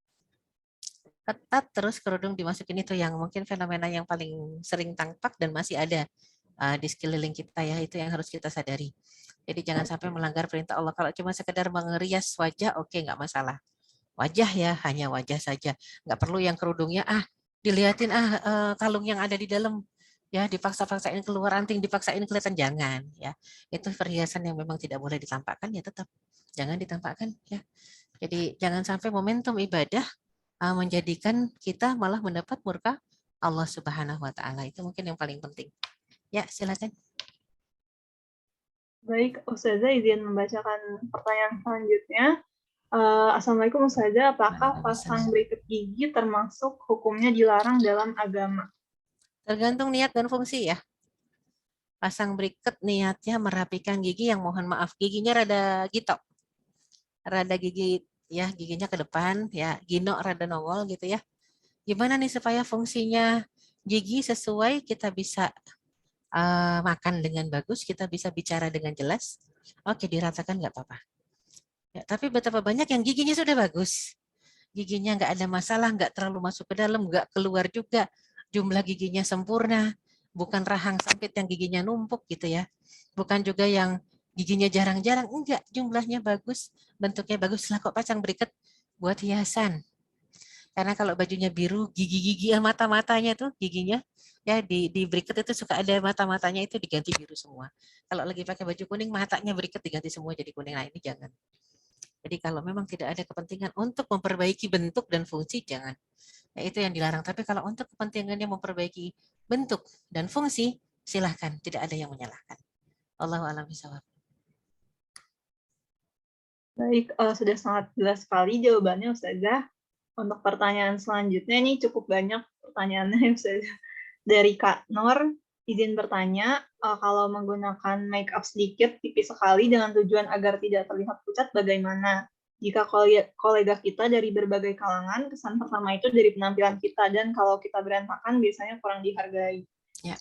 Ketat terus kerudung dimasukin, itu yang mungkin fenomena yang paling sering tampak dan masih ada di sekeliling kita ya, itu yang harus kita sadari. Jadi jangan sampai melanggar perintah Allah. Kalau cuma sekedar mengerias wajah, oke, nggak masalah. Wajah ya, hanya wajah saja. Nggak perlu yang kerudungnya, dilihatin kalung yang ada di dalam, ya dipaksa-paksain keluar, anting dipaksain kelihatan, jangan ya. Itu perhiasan yang memang tidak boleh ditampakkan, ya tetap jangan ditampakkan ya. Jadi jangan sampai momentum ibadah menjadikan kita malah mendapat murka Allah Subhanahu wa taala. Itu mungkin yang paling penting. Ya, silakan. Baik, Ustazah izin membacakan pertanyaan selanjutnya. Assalamualaikum Ustazah, apakah pasang berikat gigi termasuk hukumnya dilarang dalam agama? Tergantung niat dan fungsi ya. Pasang berikat niatnya merapikan gigi, yang mohon maaf giginya rada gitok. Rada gigi ya, giginya ke depan ya, gino rada nongol gitu ya. Gimana nih supaya fungsinya gigi sesuai, kita bisa makan dengan bagus, kita bisa bicara dengan jelas. Oke, diratakan nggak apa-apa. Ya, tapi betapa banyak yang giginya sudah bagus, giginya nggak ada masalah, nggak terlalu masuk ke dalam, nggak keluar juga, jumlah giginya sempurna, bukan rahang sempit yang giginya numpuk gitu ya, bukan juga yang giginya jarang-jarang, enggak, jumlahnya bagus, bentuknya bagus. Lah kok pasang berikat buat hiasan? Karena kalau bajunya biru, gigi-gigi mata-matanya tuh giginya ya di berikat itu suka ada mata-matanya, itu diganti biru semua. Kalau lagi pakai baju kuning, matanya berikat diganti semua jadi kuning. Nah, ini jangan. Jadi kalau memang tidak ada kepentingan untuk memperbaiki bentuk dan fungsi, jangan. Ya, itu yang dilarang. Tapi kalau untuk kepentingannya memperbaiki bentuk dan fungsi, silahkan. Tidak ada yang menyalahkan. Allahu a'lam bishawab. Baik, sudah sangat jelas sekali jawabannya Ustazah. Untuk pertanyaan selanjutnya ini cukup banyak pertanyaannya Ustazah. Dari Kak Nur, izin bertanya, kalau menggunakan make up sedikit tipis sekali dengan tujuan agar tidak terlihat pucat, bagaimana? Jika kolega kita dari berbagai kalangan, kesan pertama itu dari penampilan kita, dan kalau kita berantakan biasanya kurang dihargai. Ya,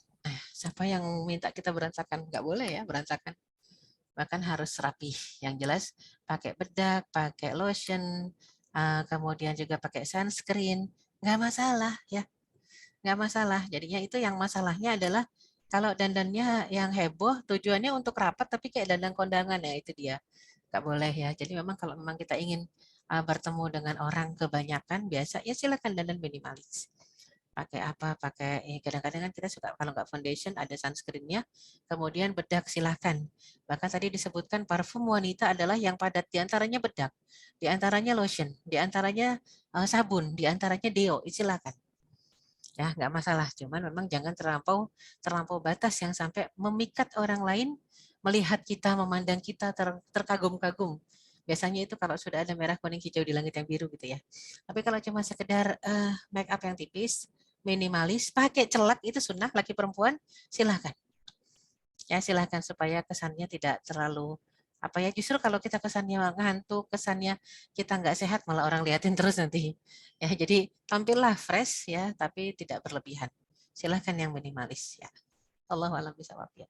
siapa yang minta kita berantakan? Nggak boleh ya berantakan. Bahkan harus rapi. Yang jelas pakai bedak, pakai lotion, kemudian juga pakai sunscreen, nggak masalah ya, nggak masalah. Jadinya itu yang masalahnya adalah kalau dandannya yang heboh, tujuannya untuk rapat tapi kayak dandan kondangan, ya itu dia. Nggak boleh ya. Jadi memang kalau memang kita ingin bertemu dengan orang kebanyakan biasa, ya silakan dandan minimalis. Pakai apa, pakai kadang-kadang kan kita suka kalau nggak foundation ada sunscreennya, kemudian bedak silahkan. Bahkan tadi disebutkan parfum wanita adalah yang padat, diantaranya bedak, diantaranya lotion, diantaranya sabun, diantaranya deo, silahkan. Ya nggak masalah, cuman memang jangan terlampau batas yang sampai memikat orang lain melihat kita, memandang kita terkagum-kagum. Biasanya itu kalau sudah ada merah, kuning, hijau di langit yang biru gitu ya. Tapi kalau cuma sekedar make up yang tipis, minimalis, pakai celak, itu sunnah laki perempuan, silahkan. Ya silahkan supaya kesannya tidak terlalu apa ya, justru kalau kita kesannya ngantuk, kesannya kita nggak sehat, malah orang liatin terus nanti. Ya jadi tampillah fresh ya, tapi tidak berlebihan. Silahkan yang minimalis ya. Allahu a'lam bishawab ya.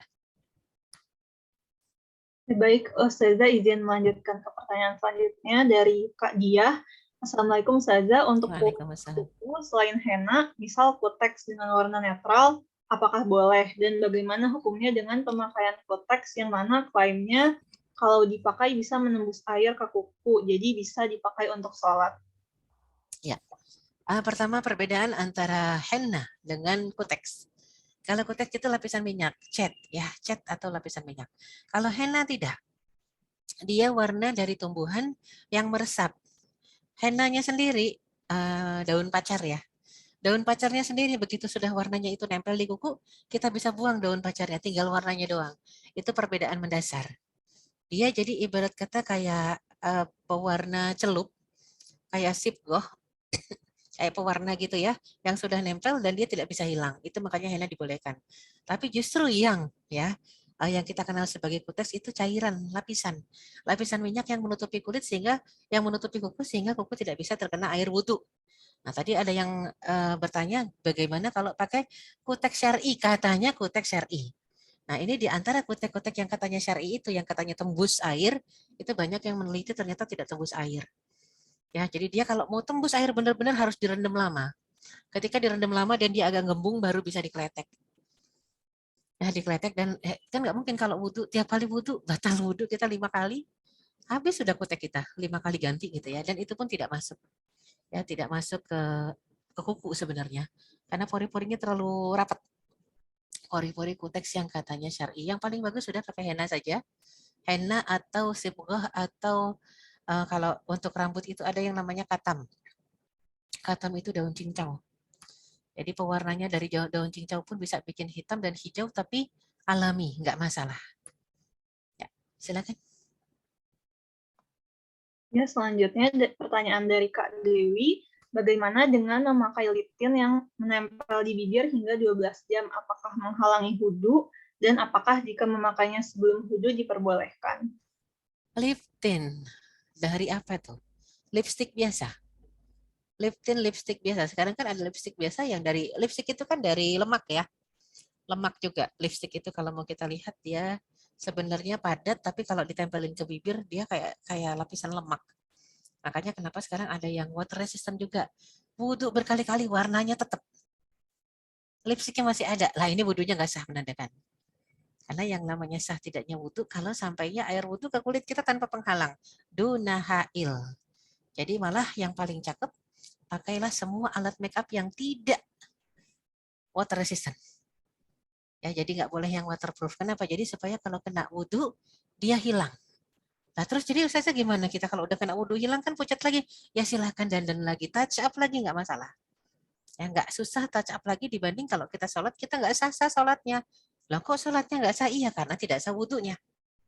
Baik, Ustazah izin melanjutkan ke pertanyaan selanjutnya dari Kak Diah. Assalamualaikum Ustazah, untuk kuku selain henna, misal kutex dengan warna netral, apakah boleh? Dan bagaimana hukumnya dengan pemakaian kutex yang mana klaimnya kalau dipakai bisa menembus air ke kuku, jadi bisa dipakai untuk sholat? Ya, pertama perbedaan antara henna dengan kutex. Kalau kutex itu lapisan minyak, cat ya, cat atau lapisan minyak. Kalau henna tidak, dia warna dari tumbuhan yang meresap. Hennanya sendiri daun pacar ya. Daun pacarnya sendiri begitu sudah warnanya itu nempel di kuku, kita bisa buang daun pacarnya, tinggal warnanya doang. Itu perbedaan mendasar. Dia jadi ibarat kata kayak pewarna celup, kayak sip goh. pewarna gitu ya, yang sudah nempel dan dia tidak bisa hilang. Itu makanya henna dibolehkan. Tapi justru yang yang kita kenal sebagai kuteks itu cairan, lapisan minyak yang menutupi kulit sehingga yang menutupi kuku sehingga kuku tidak bisa terkena air wudhu. Nah, tadi ada yang bertanya bagaimana kalau pakai kuteks syar'i, katanya kuteks syar'i. Nah, ini di antara kutek-kutek yang katanya syar'i itu, yang katanya tembus air, itu banyak yang meneliti ternyata tidak tembus air. Ya, jadi dia kalau mau tembus air benar-benar harus direndam lama. Ketika direndam lama dan dia agak gembung baru bisa dikletek. Nah, dikletek dan kan nggak mungkin kalau wudhu tiap kali wudhu batal wudhu kita 5 kali, habis sudah kutek kita 5 kali ganti gitu ya, dan itu pun tidak masuk. Ya, tidak masuk ke kuku sebenarnya. Karena pori-porinya terlalu rapat. Pori-pori kuteks yang katanya syar'i. Yang paling bagus sudah pakai henna saja. Henna atau sibghah atau kalau untuk rambut itu ada yang namanya katam. Katam itu daun cincau. Jadi pewarnanya dari daun cincau pun bisa bikin hitam dan hijau tapi alami, nggak masalah. Ya, silakan. Ya, selanjutnya pertanyaan dari Kak Dewi, bagaimana dengan memakai lip tint yang menempel di bibir hingga 12 jam? Apakah menghalangi wudhu? Dan apakah jika memakainya sebelum wudhu diperbolehkan? Lip tint dari apa tuh? Lipstick biasa. Lip tint lipstick biasa. Sekarang kan ada lipstick biasa yang dari lipstick itu kan dari lemak ya. Lemak juga. Lipstick itu kalau mau kita lihat dia sebenarnya padat tapi kalau ditempelin ke bibir dia kayak lapisan lemak. Makanya kenapa sekarang ada yang water resistant juga. Wudhu berkali-kali warnanya tetap. Lipstiknya masih ada. Lah ini wudhunya nggak sah menandakan. Karena yang namanya sah tidaknya wudhu kalau sampainya air wudhu ke kulit kita tanpa penghalang. Dunahail. Jadi malah yang paling cakep, pakailah semua alat make up yang tidak water resistant. Ya, jadi nggak boleh yang waterproof. Kenapa? Jadi supaya kalau kena wudhu, dia hilang. Nah, terus jadi Ustazah gimana kita kalau udah kena wudhu hilang kan pucat lagi? Ya silahkan dandan lagi, touch up lagi nggak masalah. Ya nggak susah touch up lagi dibanding kalau kita sholat, kita nggak sah-sah sholatnya. Loh kok sholatnya nggak sah? Iya, karena tidak sah wudhunya.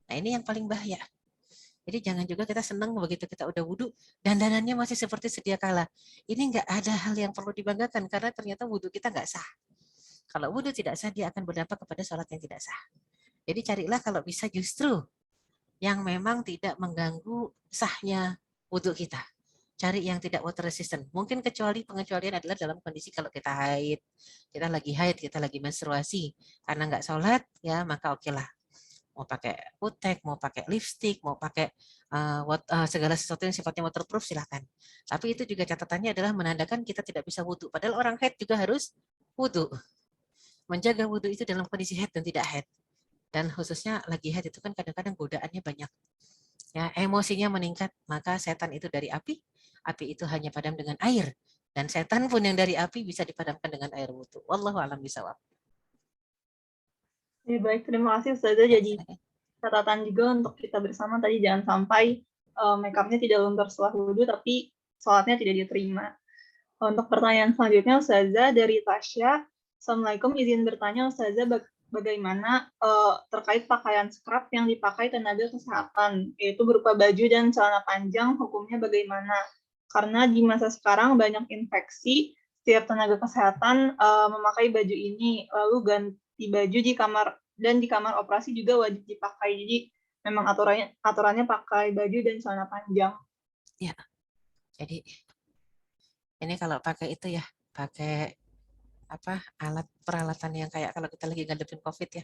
Nah, ini yang paling bahaya. Jadi jangan juga kita senang begitu kita udah wudhu, dandanannya masih seperti sedia kala. Ini nggak ada hal yang perlu dibanggakan karena ternyata wudhu kita nggak sah. Kalau wudhu tidak sah, dia akan berdampak kepada sholat yang tidak sah. Jadi carilah kalau bisa justru yang memang tidak mengganggu sahnya wudhu kita. Cari yang tidak water resistant. Mungkin pengecualian adalah dalam kondisi kalau kita haid, kita lagi menstruasi. Karena nggak sholat, ya maka oke lah. Mau pakai kutek, mau pakai lipstick, mau pakai segala sesuatu yang sifatnya waterproof silahkan. Tapi itu juga catatannya adalah menandakan kita tidak bisa wudhu. Padahal orang haid juga harus wudhu. Menjaga wudhu itu dalam kondisi haid dan tidak haid. Dan khususnya lagi haid itu kan kadang-kadang godaannya banyak. Ya, emosinya meningkat, maka setan itu dari api itu hanya padam dengan air. Dan setan pun yang dari api bisa dipadamkan dengan air wudhu. Wallahu a'lam bishawab. Ya, baik, terima kasih Ustazah. Jadi catatan juga untuk kita bersama tadi jangan sampai make up-nya tidak luntur setelah wudhu, tapi sholatnya tidak diterima. Untuk pertanyaan selanjutnya, Ustazah dari Tasya. Assalamualaikum, izin bertanya Ustazah, bagaimana terkait pakaian scrub yang dipakai tenaga kesehatan, yaitu berupa baju dan celana panjang, hukumnya bagaimana? Karena di masa sekarang banyak infeksi, setiap tenaga kesehatan memakai baju ini, lalu ganti baju di kamar, dan di kamar operasi juga wajib dipakai. Jadi memang aturannya pakai baju dan celana panjang. Ya, jadi ini kalau pakai itu ya, pakai alat peralatan yang kayak kalau kita lagi ngadepin COVID ya.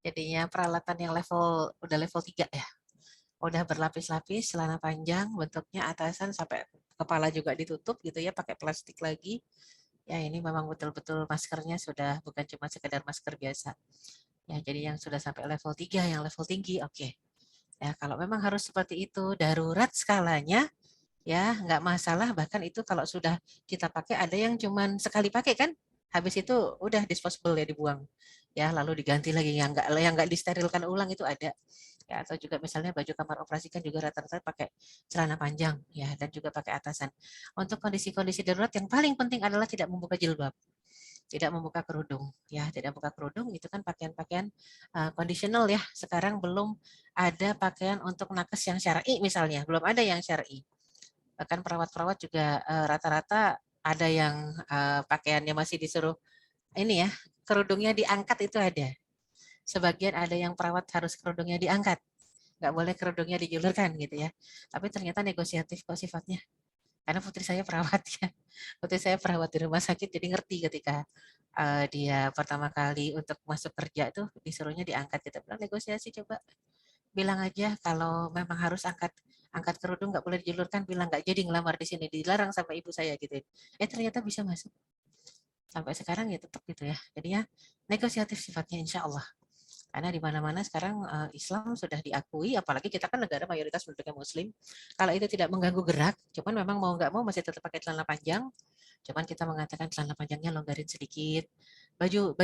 Jadinya peralatan yang udah level 3 ya. Udah berlapis-lapis, celana panjang, bentuknya atasan sampai kepala juga ditutup gitu ya, pakai plastik lagi. Ya ini memang betul-betul maskernya sudah bukan cuma sekedar masker biasa. Ya jadi yang sudah sampai level 3, yang level tinggi, oke. Ya kalau memang harus seperti itu, darurat skalanya, ya nggak masalah. Bahkan itu kalau sudah kita pakai, ada yang cuman sekali pakai kan, habis itu udah disposable ya, dibuang ya, lalu diganti lagi, yang nggak disterilkan ulang itu ada ya. Atau juga misalnya baju kamar operasi kan juga rata-rata pakai celana panjang ya, dan juga pakai atasan. Untuk kondisi-kondisi darurat yang paling penting adalah tidak membuka jilbab, tidak membuka kerudung ya. Tidak buka kerudung itu kan pakaian-pakaian conditional ya. Sekarang belum ada pakaian untuk nakes yang syar'i misalnya, belum ada yang syar'i. Bahkan perawat-perawat juga rata-rata ada yang pakaiannya masih disuruh ini ya, kerudungnya diangkat itu ada. Sebagian ada yang perawat harus kerudungnya diangkat, nggak boleh kerudungnya dijulurkan gitu ya. Tapi ternyata negosiatif kok sifatnya. Karena putri saya perawat ya. Putri saya perawat di rumah sakit, jadi ngerti ketika dia pertama kali untuk masuk kerja tuh disuruhnya diangkat. Kita bilang negosiasi, coba bilang aja kalau memang harus angkat kerudung, nggak boleh dijulurkan, bilang nggak jadi ngelamar di sini, dilarang sama ibu saya gitu. Ternyata bisa masuk. Sampai sekarang ya tetap gitu ya. Jadinya negosiatif sifatnya insya Allah. Karena di mana-mana sekarang Islam sudah diakui, apalagi kita kan negara mayoritas penduduknya Muslim. Kalau itu tidak mengganggu gerak, cuman memang mau nggak mau masih tetap pakai celana panjang. Cuman kita mengatakan celana panjangnya longgarin sedikit. Baju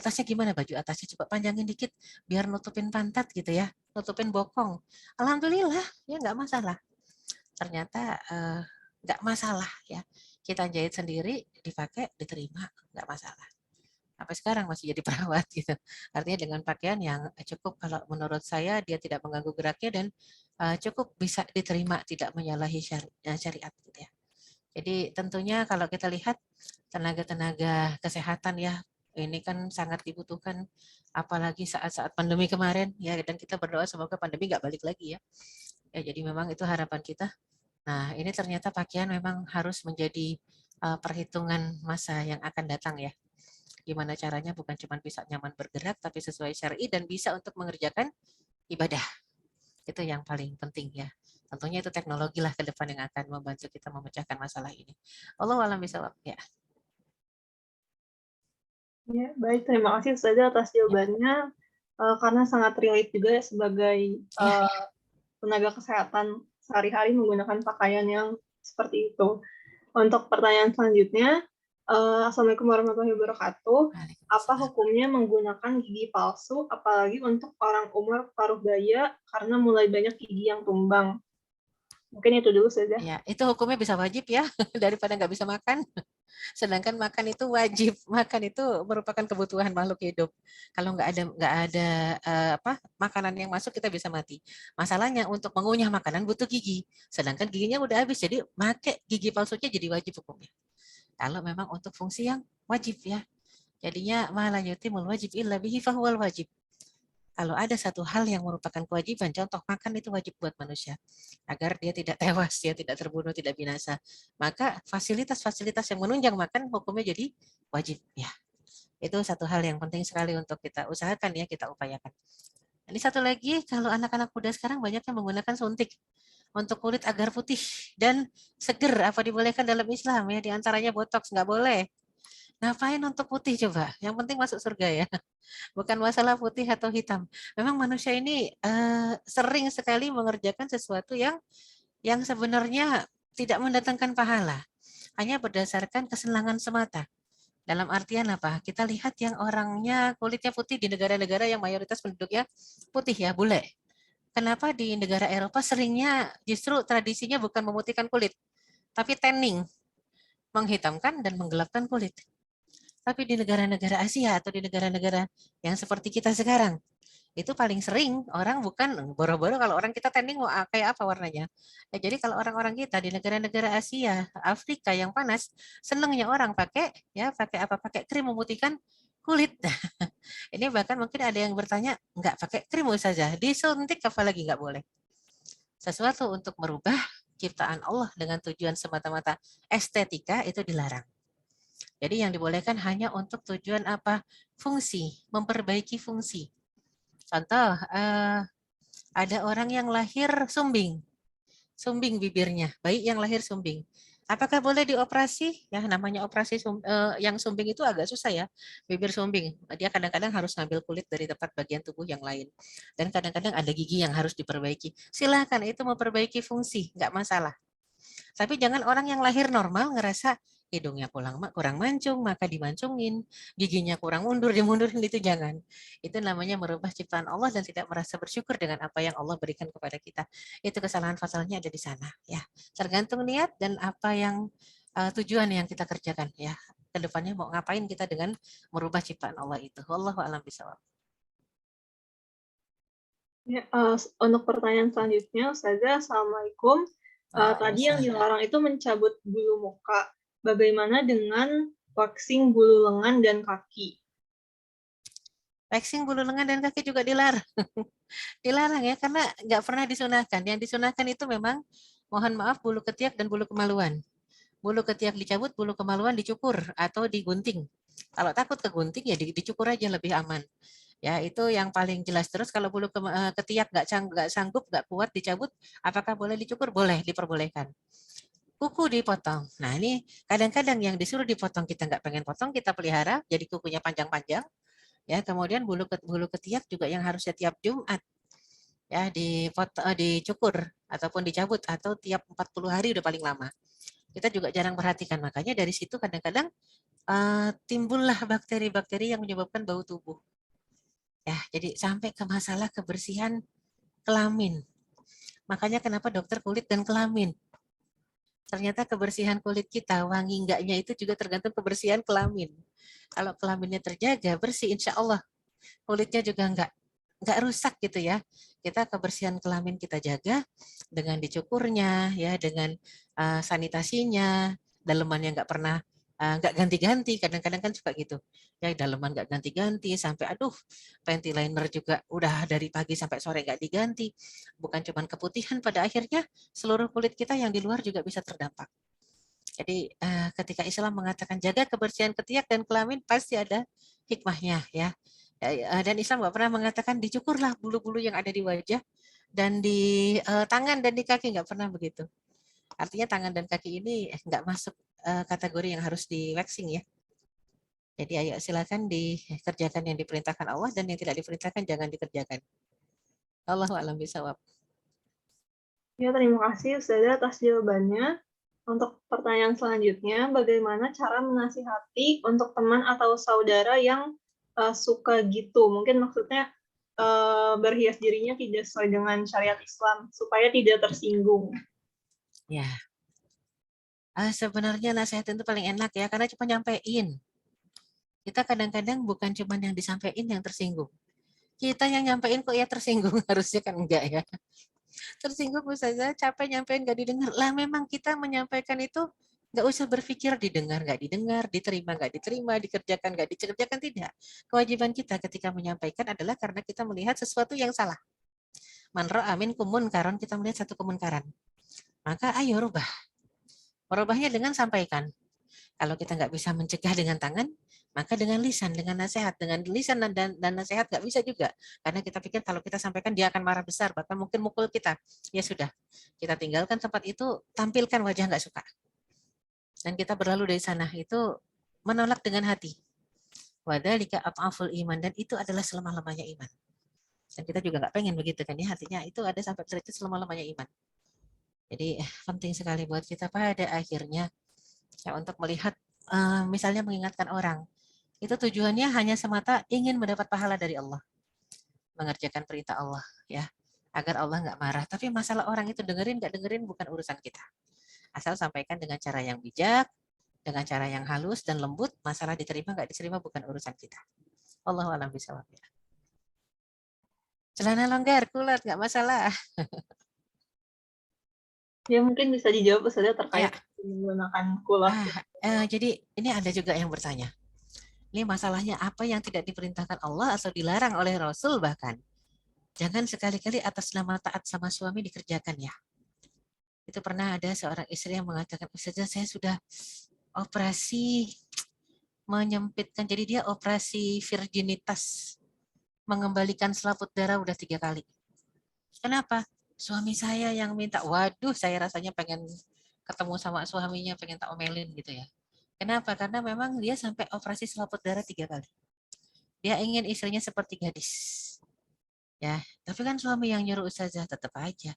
atasnya gimana? Baju atasnya coba panjangin dikit biar nutupin pantat gitu ya, nutupin bokong. Alhamdulillah ya nggak masalah. Ternyata nggak masalah ya. Kita jahit sendiri, dipakai, diterima, nggak masalah. Sampai sekarang masih jadi perawat gitu. Artinya dengan pakaian yang cukup, kalau menurut saya dia tidak mengganggu geraknya dan cukup bisa diterima, tidak menyalahi syariat gitu ya. Jadi tentunya kalau kita lihat tenaga-tenaga kesehatan ya, ini kan sangat dibutuhkan apalagi saat-saat pandemi kemarin ya, dan kita berdoa semoga pandemi nggak balik lagi ya. Ya jadi memang itu harapan kita. Nah, ini ternyata pakaian memang harus menjadi perhitungan masa yang akan datang ya. Gimana caranya bukan cuma bisa nyaman bergerak, tapi sesuai syar'i dan bisa untuk mengerjakan ibadah. Itu yang paling penting ya. Tentunya itu teknologi lah ke depan yang akan membantu kita memecahkan masalah ini. Allahu a'lam bishawab ya. Ya, baik. Terima kasih Ustazah atas jawabannya. Karena sangat relate juga ya sebagai tenaga kesehatan sehari-hari menggunakan pakaian yang seperti itu. Untuk pertanyaan selanjutnya, Assalamualaikum warahmatullahi wabarakatuh. Apa hukumnya menggunakan gigi palsu, apalagi untuk orang umur paruh baya karena mulai banyak gigi yang tumbang? Mungkin itu dulu saja. Ya, itu hukumnya bisa wajib ya, daripada nggak bisa makan. Sedangkan makan itu wajib, makan itu merupakan kebutuhan makhluk hidup. Kalau nggak ada makanan yang masuk, kita bisa mati. Masalahnya untuk mengunyah makanan butuh gigi, sedangkan giginya udah habis, jadi pakai gigi palsunya jadi wajib hukumnya. Kalau memang untuk fungsi yang wajib ya, jadinya malah yutimul wajib illa bihi fahuwal wajib. Kalau ada satu hal yang merupakan kewajiban, contoh makan itu wajib buat manusia, agar dia tidak tewas, dia tidak terbunuh, tidak binasa. Maka fasilitas-fasilitas yang menunjang makan hukumnya jadi wajib. Ya, itu satu hal yang penting sekali untuk kita usahakan ya, kita upayakan. Ini satu lagi, kalau anak-anak muda sekarang banyak yang menggunakan suntik untuk kulit agar putih dan seger. Apa dibolehkan dalam Islam ya? Di antaranya botox, nggak boleh. Ngapain untuk putih coba? Yang penting masuk surga ya. Bukan masalah putih atau hitam. Memang manusia ini sering sekali mengerjakan sesuatu yang sebenarnya tidak mendatangkan pahala, hanya berdasarkan kesenangan semata. Dalam artian apa? Kita lihat yang orangnya kulitnya putih di negara-negara yang mayoritas penduduknya putih ya, bule. Kenapa di negara Eropa seringnya justru tradisinya bukan memutihkan kulit, tapi tanning, menghitamkan dan menggelapkan kulit. Tapi di negara-negara Asia atau di negara-negara yang seperti kita sekarang, itu paling sering orang bukan boro-boro, kalau orang kita tanning mau kayak apa warnanya. Ya, jadi kalau orang-orang kita di negara-negara Asia, Afrika yang panas, senangnya orang pakai krim memutihkan kulit. Ini bahkan mungkin ada yang bertanya, nggak pakai krim saja, disuntik apalagi nggak boleh. Sesuatu untuk merubah ciptaan Allah dengan tujuan semata-mata estetika itu dilarang. Jadi yang dibolehkan hanya untuk tujuan apa? Fungsi, memperbaiki fungsi. Contoh, ada orang yang lahir sumbing bibirnya, bayi yang lahir sumbing. Apakah boleh dioperasi? Ya, namanya operasi yang sumbing itu agak susah ya, bibir sumbing. Dia kadang-kadang harus ngambil kulit dari tempat bagian tubuh yang lain. Dan kadang-kadang ada gigi yang harus diperbaiki. Silakan, itu memperbaiki fungsi, nggak masalah. Tapi jangan orang yang lahir normal ngerasa hidungnya kurang mancung, maka dimancungin, giginya kurang mundur, dimundurin, itu jangan. Itu namanya merubah ciptaan Allah dan tidak merasa bersyukur dengan apa yang Allah berikan kepada kita. Itu kesalahan fatalnya ada di sana. Ya, tergantung niat dan apa yang tujuan yang kita kerjakan. Ya, kedepannya mau ngapain kita dengan merubah ciptaan Allah itu. Wallahu a'lam bishawab. Ya, untuk pertanyaan selanjutnya, Ustazah, Assalamualaikum. Tadi yang dilarang itu mencabut bulu muka. bagaimana dengan waxing bulu lengan dan kaki? Waxing bulu lengan dan kaki juga dilarang. Dilarang ya, karena nggak pernah disunahkan. Yang disunahkan itu memang, mohon maaf, bulu ketiak dan bulu kemaluan. Bulu ketiak dicabut, bulu kemaluan dicukur atau digunting. Kalau takut kegunting ya dicukur aja, lebih aman. Ya, itu yang paling jelas. Terus kalau bulu ketiak nggak sanggup, nggak kuat dicabut, apakah boleh dicukur? Boleh, diperbolehkan. Kuku dipotong. Nah, ini kadang-kadang yang disuruh dipotong kita nggak pengen potong, kita pelihara, jadi kukunya panjang-panjang. Ya, kemudian bulu ketiak juga yang harusnya tiap Jumat ya dicukur ataupun dicabut, atau tiap 40 hari udah paling lama. Kita juga jarang perhatikan, makanya dari situ kadang-kadang timbullah bakteri-bakteri yang menyebabkan bau tubuh. Ya, jadi sampai ke masalah kebersihan kelamin. Makanya kenapa dokter kulit dan kelamin. Ternyata kebersihan kulit kita, wangi enggaknya itu juga tergantung kebersihan kelamin. Kalau kelaminnya terjaga, bersih, insya Allah kulitnya juga enggak rusak gitu ya. Kita kebersihan kelamin kita jaga dengan dicukurnya, ya, dengan sanitasinya, dalemannya enggak pernah enggak ganti-ganti. Kadang-kadang kan suka gitu, ya, daleman enggak ganti-ganti sampai aduh, panty liner juga udah dari pagi sampai sore enggak diganti. Bukan cuma keputihan, pada akhirnya seluruh kulit kita yang di luar juga bisa terdampak. Jadi ketika Islam mengatakan jaga kebersihan ketiak dan kelamin, pasti ada hikmahnya ya. Dan Islam nggak pernah mengatakan dicukurlah bulu-bulu yang ada di wajah dan di tangan dan di kaki, nggak pernah begitu. Artinya tangan dan kaki ini nggak masuk kategori yang harus di waxing ya. Jadi ayo silakan dikerjakan yang diperintahkan Allah, dan yang tidak diperintahkan jangan dikerjakan. Allahu a'lam bishawab. Ya, terima kasih Ustazah atas jawabannya. Untuk pertanyaan selanjutnya, bagaimana cara menasihati untuk teman atau saudara yang suka gitu? Mungkin maksudnya berhias dirinya tidak sesuai dengan syariat Islam, supaya tidak tersinggung. Ya, sebenarnya nasihat itu paling enak ya, karena cuma nyampein. Kita kadang-kadang bukan cuma yang disampaikan yang tersinggung. Kita yang nyampein kok ya tersinggung, harusnya kan enggak ya. Tersinggung saja, capek nyampein nggak didengar. Lah memang kita menyampaikan itu nggak usah berpikir didengar, nggak didengar, diterima, nggak diterima, dikerjakan, nggak dikerjakan, tidak. Kewajiban kita ketika menyampaikan adalah karena kita melihat sesuatu yang salah. Man ra'a minkum munkaran, kita melihat satu kemunkaran. Maka ayo rubah. Merubahnya dengan sampaikan. Kalau kita nggak bisa mencegah dengan tangan, maka dengan lisan, dengan nasihat. Dengan lisan dan nasihat nggak bisa juga. Karena kita pikir kalau kita sampaikan dia akan marah besar, bahkan mungkin mukul kita. Ya sudah, kita tinggalkan tempat itu, tampilkan wajah nggak suka. Dan kita berlalu dari sana, itu menolak dengan hati. Wadzalika at'aful iman, dan itu adalah selemah-lemahnya iman. Dan kita juga nggak pengen begitu kan ya, artinya itu ada sampai derajat selemah-lemahnya iman. Jadi penting sekali buat kita pada akhirnya ya, untuk melihat misalnya mengingatkan orang, itu tujuannya hanya semata ingin mendapat pahala dari Allah, mengerjakan perintah Allah ya, agar Allah nggak marah. Tapi masalah orang itu dengerin nggak dengerin bukan urusan kita, asal sampaikan dengan cara yang bijak, dengan cara yang halus dan lembut. Masalah diterima nggak diterima bukan urusan kita. Allahu a'lam bishawab. Celana longgar kulot nggak masalah. Ya, mungkin bisa dijawab Ustazah Ya. terkait menggunakan kulot. Jadi ini ada juga yang bertanya, ini masalahnya apa yang tidak diperintahkan Allah atau dilarang oleh Rasul bahkan. Jangan sekali-kali atas nama taat sama suami dikerjakan ya. Itu pernah ada seorang istri yang mengatakan, Ustazah saya sudah operasi menyempitkan, jadi dia operasi virginitas, mengembalikan selaput darah udah 3 kali. Kenapa? Suami saya yang minta. Waduh, saya rasanya pengen ketemu sama suaminya, pengen tak omelin gitu ya. Kenapa? Karena memang dia sampai operasi selaput darah 3 kali. Dia ingin istrinya seperti gadis. Ya, tapi kan suami yang nyuruh Ustazah, tetap aja.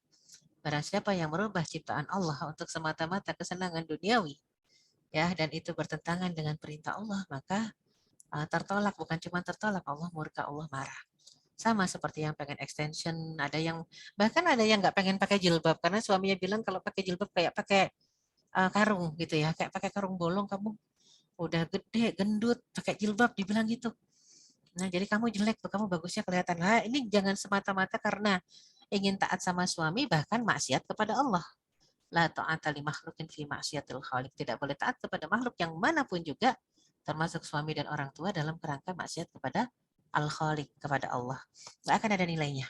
Barang siapa yang merubah ciptaan Allah untuk semata-mata kesenangan duniawi, ya, dan itu bertentangan dengan perintah Allah, maka tertolak. Bukan cuma tertolak, Allah murka, Allah marah. Sama seperti yang pengen extension, bahkan ada yang nggak pengen pakai jilbab karena suaminya bilang kalau pakai jilbab kayak pakai karung gitu ya, kayak pakai karung bolong, kamu udah gede, gendut, pakai jilbab, dibilang gitu. Nah, jadi kamu jelek tuh, kamu bagusnya kelihatan. Nah, ini jangan semata-mata karena ingin taat sama suami, bahkan maksiat kepada Allah. La ta'ata li makhlukin fi ma'siyatil khaliq. Tidak boleh taat kepada makhluk yang manapun juga, termasuk suami dan orang tua dalam kerangka maksiat kepada Al-Khaliq, kepada Allah. Nggak akan ada nilainya.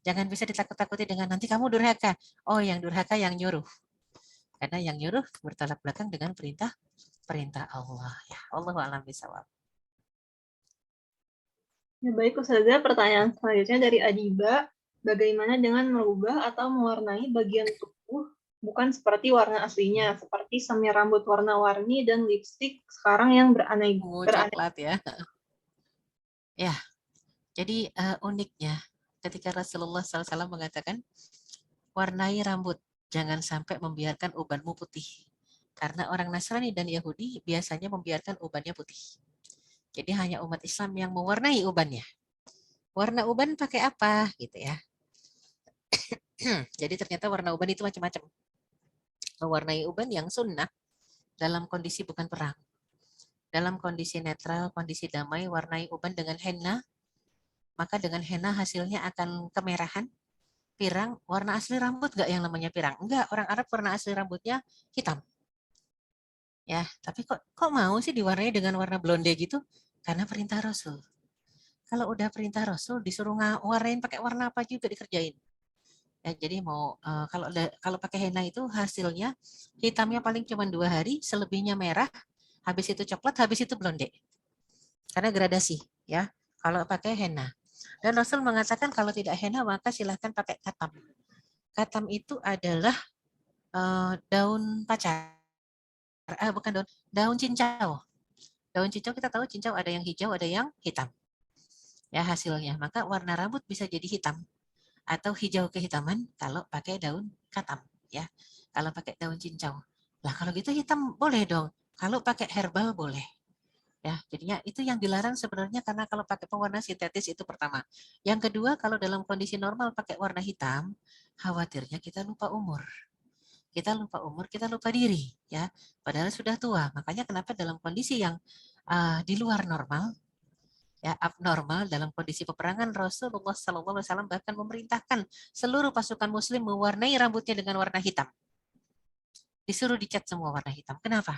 Jangan bisa ditakut-takuti dengan nanti kamu durhaka. Oh, yang durhaka yang nyuruh. Karena yang nyuruh bertolak belakang dengan perintah Allah. Ya, Allahu a'lam bishawab. Ya, baik Ustazah, pertanyaan selanjutnya dari Adiba. Bagaimana dengan merubah atau mewarnai bagian tubuh bukan seperti warna aslinya, seperti semir rambut warna-warni dan lipstik sekarang yang Ungu beraneka. coklat ya. Ya, jadi uniknya ketika Rasulullah SAW mengatakan, warnai rambut, jangan sampai membiarkan ubanmu putih. Karena orang Nasrani dan Yahudi biasanya membiarkan ubannya putih. Jadi hanya umat Islam yang mewarnai ubannya. Warna uban pakai apa gitu ya. Jadi ternyata warna uban itu macam-macam. Mewarnai uban yang sunnah dalam kondisi bukan perang. Dalam kondisi netral, kondisi damai, warnai uban dengan henna, maka dengan henna hasilnya akan kemerahan, pirang. Warna asli rambut nggak yang namanya pirang? Enggak, orang Arab warna asli rambutnya hitam. Ya, tapi kok mau sih diwarnai dengan warna blonde gitu? Karena perintah Rasul. Kalau udah perintah Rasul disuruh warnain pakai warna apa juga dikerjain. Ya, jadi mau kalau pakai henna itu hasilnya hitamnya paling cuma 2 hari, selebihnya merah, habis itu coklat, habis itu blonde. Karena gradasi, ya. Kalau pakai henna. Dan Rasul mengatakan kalau tidak henna maka silahkan pakai katam. Katam itu adalah daun pacar. Bukan daun cincau. Daun cincau kita tahu cincau ada yang hijau, ada yang hitam. Ya hasilnya. Maka warna rambut bisa jadi hitam atau hijau kehitaman kalau pakai daun katam, ya. Kalau pakai daun cincau. Lah kalau gitu hitam boleh dong. Kalau pakai herbal boleh. Ya, jadinya itu yang dilarang sebenarnya karena kalau pakai pewarna sintetis itu pertama. Yang kedua, kalau dalam kondisi normal pakai warna hitam, khawatirnya kita lupa umur. Kita lupa umur, kita lupa diri, ya. Padahal sudah tua. Makanya kenapa dalam kondisi yang di luar normal, ya abnormal dalam kondisi peperangan, Rasulullah SAW bahkan memerintahkan seluruh pasukan Muslim mewarnai rambutnya dengan warna hitam. Disuruh dicat semua warna hitam. Kenapa?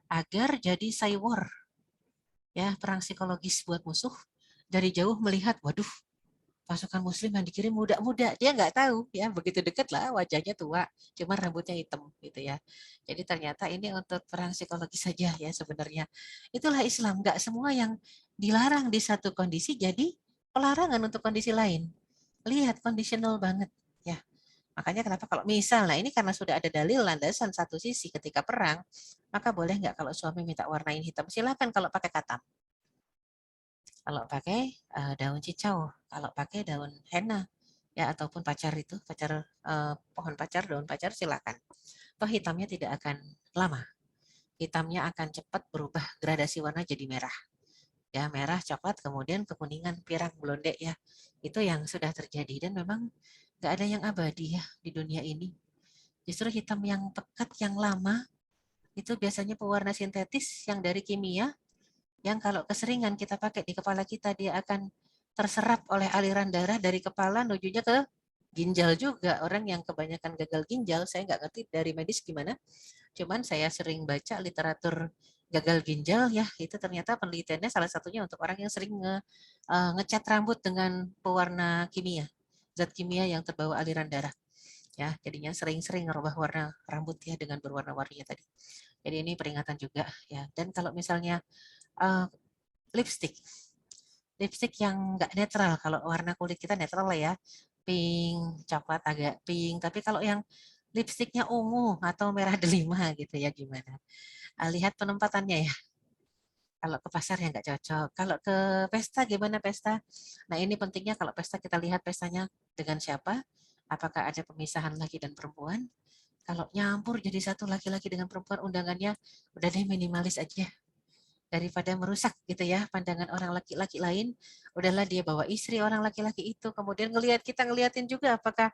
Agar jadi saywar, ya perang psikologis buat musuh. Dari jauh melihat, waduh, pasukan Muslim yang dikirim muda-muda, dia nggak tahu, ya begitu dekat lah wajahnya tua, cuma rambutnya hitam, gitu ya. Jadi ternyata ini untuk perang psikologis saja ya sebenarnya. Itulah Islam, nggak semua yang dilarang di satu kondisi jadi pelarangan untuk kondisi lain. Lihat conditional banget, ya. Makanya kenapa kalau misal, nah ini karena sudah ada dalil landasan satu sisi ketika perang, maka boleh nggak kalau suami minta warnain hitam? Silakan kalau pakai katam. Kalau pakai daun cicau, kalau pakai daun henna, ya ataupun pacar itu, pohon pacar, daun pacar silakan. Toh hitamnya tidak akan lama. Hitamnya akan cepat berubah gradasi warna jadi merah. Ya, merah, coklat, kemudian kekuningan, pirang, blonde ya. Itu yang sudah terjadi dan memang nggak ada yang abadi ya di dunia ini. Justru hitam yang pekat, yang lama, itu biasanya pewarna sintetis yang dari kimia, yang kalau keseringan kita pakai di kepala kita, dia akan terserap oleh aliran darah dari kepala menujunya ke ginjal juga. Orang yang kebanyakan gagal ginjal, saya nggak ngerti dari medis gimana, cuman saya sering baca literatur gagal ginjal ya, itu ternyata penelitiannya salah satunya untuk orang yang sering ngecat rambut dengan pewarna kimia, zat kimia yang terbawa aliran darah. Ya, jadinya sering-sering merubah warna rambut ya dengan berwarna-warninya tadi. Jadi ini peringatan juga ya. Dan kalau misalnya lipstick, lipstick yang nggak netral, kalau warna kulit kita netral lah ya, pink, coklat agak pink. Tapi kalau yang lipstiknya ungu atau merah delima gitu ya gimana? Lihat penempatannya ya. Kalau ke pasar ya nggak cocok. Kalau ke pesta gimana pesta? Nah ini pentingnya kalau pesta kita lihat pestanya dengan siapa. Apakah ada pemisahan laki dan perempuan? Kalau nyampur jadi satu laki-laki dengan perempuan undangannya, udah deh minimalis aja. Daripada merusak gitu ya pandangan orang laki-laki lain, udahlah dia bawa istri orang laki-laki itu, kemudian kita ngeliatin juga apakah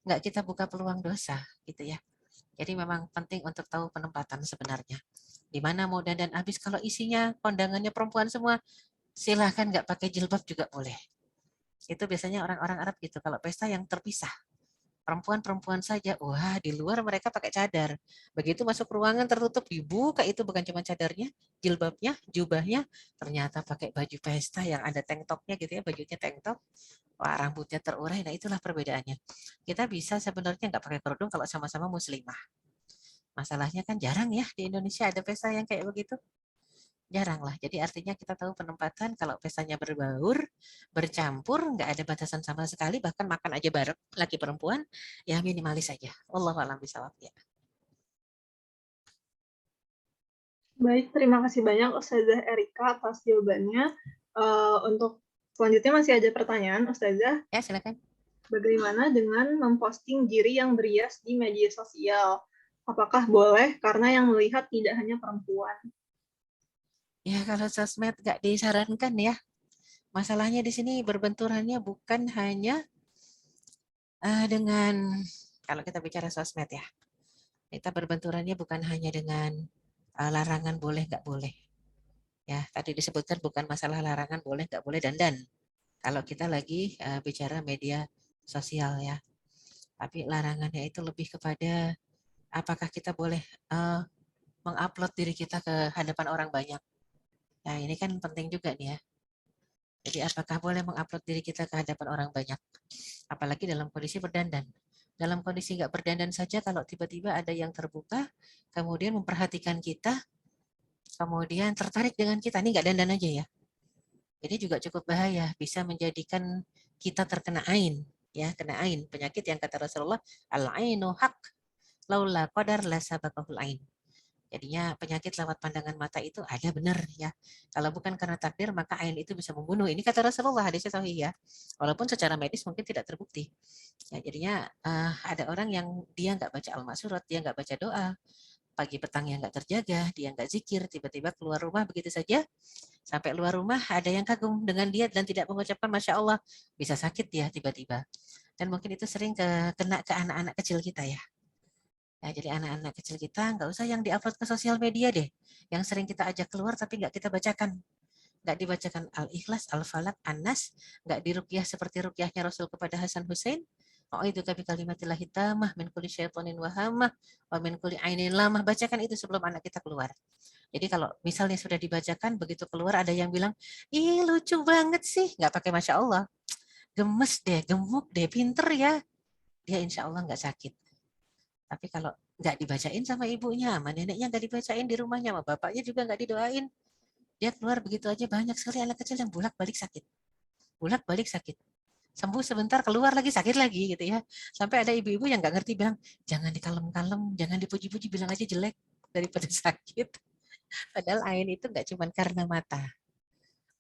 nggak kita buka peluang dosa gitu ya. Jadi memang penting untuk tahu penempatan sebenarnya. Di mana mau dandan habis, kalau isinya kondangannya perempuan semua, silahkan nggak pakai jilbab juga boleh. Itu biasanya orang-orang Arab gitu, kalau pesta yang terpisah. perempuan-perempuan saja, wah di luar mereka pakai cadar. Begitu masuk ruangan tertutup, dibuka itu bukan cuma cadarnya, jilbabnya, jubahnya, ternyata pakai baju pesta yang ada tank topnya gitu ya, bajunya tank top, wah rambutnya terurai, nah itulah perbedaannya. Kita bisa sebenarnya nggak pakai kerudung kalau sama-sama muslimah. Masalahnya kan jarang ya di Indonesia ada pesta yang kayak begitu. Jarang lah. Jadi artinya kita tahu penempatan kalau pestanya berbaur, bercampur, nggak ada batasan sama sekali, bahkan makan aja bareng, laki perempuan, ya minimalis saja. Wallahu a'lam bishawab ya. Baik, terima kasih banyak Ustazah Erika atas jawabannya. Untuk selanjutnya masih ada pertanyaan, Ustazah. Ya silakan. Bagaimana dengan memposting diri yang berias di media sosial? Apakah boleh karena yang melihat tidak hanya perempuan? Ya kalau sosmed nggak disarankan ya. Masalahnya di sini berbenturannya bukan hanya dengan, kalau kita bicara sosmed ya, kita berbenturannya bukan hanya dengan larangan boleh nggak boleh. Ya, tadi disebutkan bukan masalah larangan boleh nggak boleh dandan. Kalau kita lagi bicara media sosial ya, tapi larangannya itu lebih kepada apakah kita boleh mengupload diri kita ke hadapan orang banyak. Nah ini kan penting juga nih ya. Jadi apakah boleh mengupload diri kita ke hadapan orang banyak, apalagi dalam kondisi berdandan. Dalam kondisi nggak berdandan saja, kalau tiba-tiba ada yang terbuka, kemudian memperhatikan kita, kemudian tertarik dengan kita, ini nggak dandan aja ya. Ini juga cukup bahaya, bisa menjadikan kita terkena ain, ya kena ain, penyakit yang kata Rasulullah, al-ainu haq, laula qadar la sabaqahul ain. Jadinya penyakit lewat pandangan mata itu ada benar ya. Kalau bukan karena takdir maka ain itu bisa membunuh. Ini kata Rasulullah, hadisnya sahih ya. Walaupun secara medis mungkin tidak terbukti. Ya, jadinya ada orang yang dia nggak baca al-ma'surat, dia nggak baca doa, pagi petangnya nggak terjaga, dia nggak zikir, tiba-tiba keluar rumah begitu saja, sampai luar rumah ada yang kagum dengan dia dan tidak mengucapkan Masya Allah, bisa sakit dia tiba-tiba. Dan mungkin itu sering kena ke anak-anak kecil kita ya. Ya, jadi anak-anak kecil kita nggak usah yang diupload ke sosial media deh. Yang sering kita ajak keluar tapi nggak kita bacakan. Nggak dibacakan Al-Ikhlas, Al-Falak, An-Nas. Nggak diruqyah seperti ruqyahnya Rasul kepada Hasan Hussein. Oh itu kabi kalimatillah hitamah, min kulli syaitonin wahamah, wa min kulli ainin lamah. Bacakan itu sebelum anak kita keluar. Jadi kalau misalnya sudah dibacakan, begitu keluar ada yang bilang, ih lucu banget sih. Nggak pakai Masya Allah. Gemes deh, gemuk deh, pinter ya. Dia insya Allah nggak sakit. Tapi kalau nggak dibacain sama ibunya, sama neneknya nggak dibacain di rumahnya, sama bapaknya juga nggak didoain, dia keluar begitu aja banyak sekali anak kecil yang bolak-balik sakit. Bolak-balik sakit. Sembuh sebentar, keluar lagi, sakit lagi gitu ya. Sampai ada ibu-ibu yang nggak ngerti bilang, jangan dikalem-kalem, jangan dipuji-puji, bilang aja jelek daripada sakit. Padahal ain itu nggak cuma karena mata.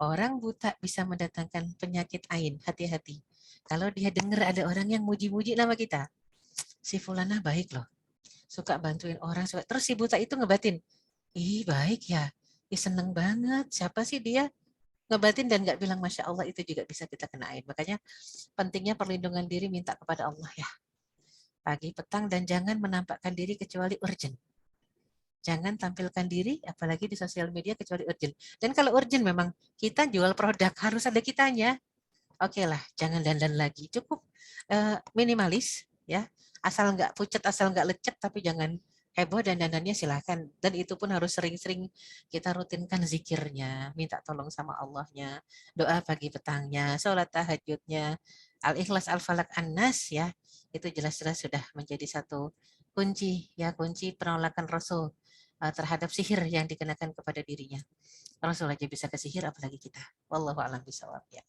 Orang buta bisa mendatangkan penyakit ain, hati-hati. Kalau dia dengar ada orang yang muji-muji nama kita, si fulanah baik loh, suka bantuin orang, suka. Terus si buta itu ngebatin, ih baik ya, ih seneng banget, siapa sih dia, ngebatin dan nggak bilang Masya Allah, itu juga bisa kita kenain. Makanya pentingnya perlindungan diri, minta kepada Allah ya, pagi, petang, dan jangan menampakkan diri kecuali urgent. Jangan tampilkan diri, apalagi di sosial media kecuali urgent. Dan kalau urgent memang kita jual produk, harus ada kitanya. Oke lah, jangan dandan lagi, cukup minimalis ya, asal nggak pucat, asal nggak lecet, tapi jangan heboh, dan dandannya silahkan. Dan itu pun harus sering-sering kita rutinkan zikirnya, minta tolong sama Allahnya, doa pagi petangnya, sholat tahajudnya, al-ikhlas, al-falak, an-nas ya, itu jelas-jelas sudah menjadi satu kunci ya, kunci penolakan Rasul terhadap sihir yang dikenakan kepada dirinya. Rasul aja bisa ke sihir, apalagi kita. Wallahu a'lam bishawab ya.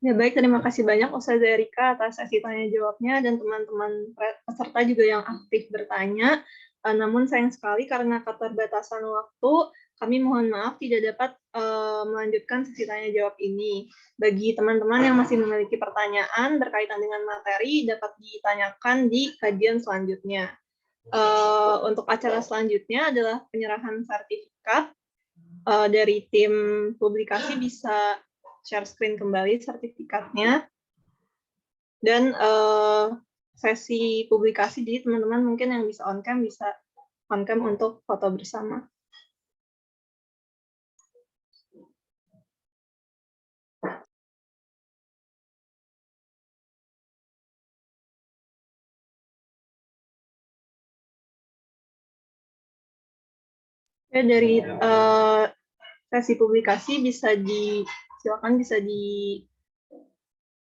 Ya baik, terima kasih banyak Ustazah Erika atas sesi tanya jawabnya dan teman-teman peserta juga yang aktif bertanya. Namun sayang sekali karena keterbatasan waktu, kami mohon maaf tidak dapat melanjutkan sesi tanya jawab ini. Bagi teman-teman yang masih memiliki pertanyaan berkaitan dengan materi, dapat ditanyakan di kajian selanjutnya. Untuk acara selanjutnya adalah penyerahan sertifikat. Dari tim publikasi bisa share screen kembali sertifikatnya. Dan sesi publikasi, jadi teman-teman mungkin yang bisa on cam untuk foto bersama. Ya, dari sesi publikasi silakan bisa di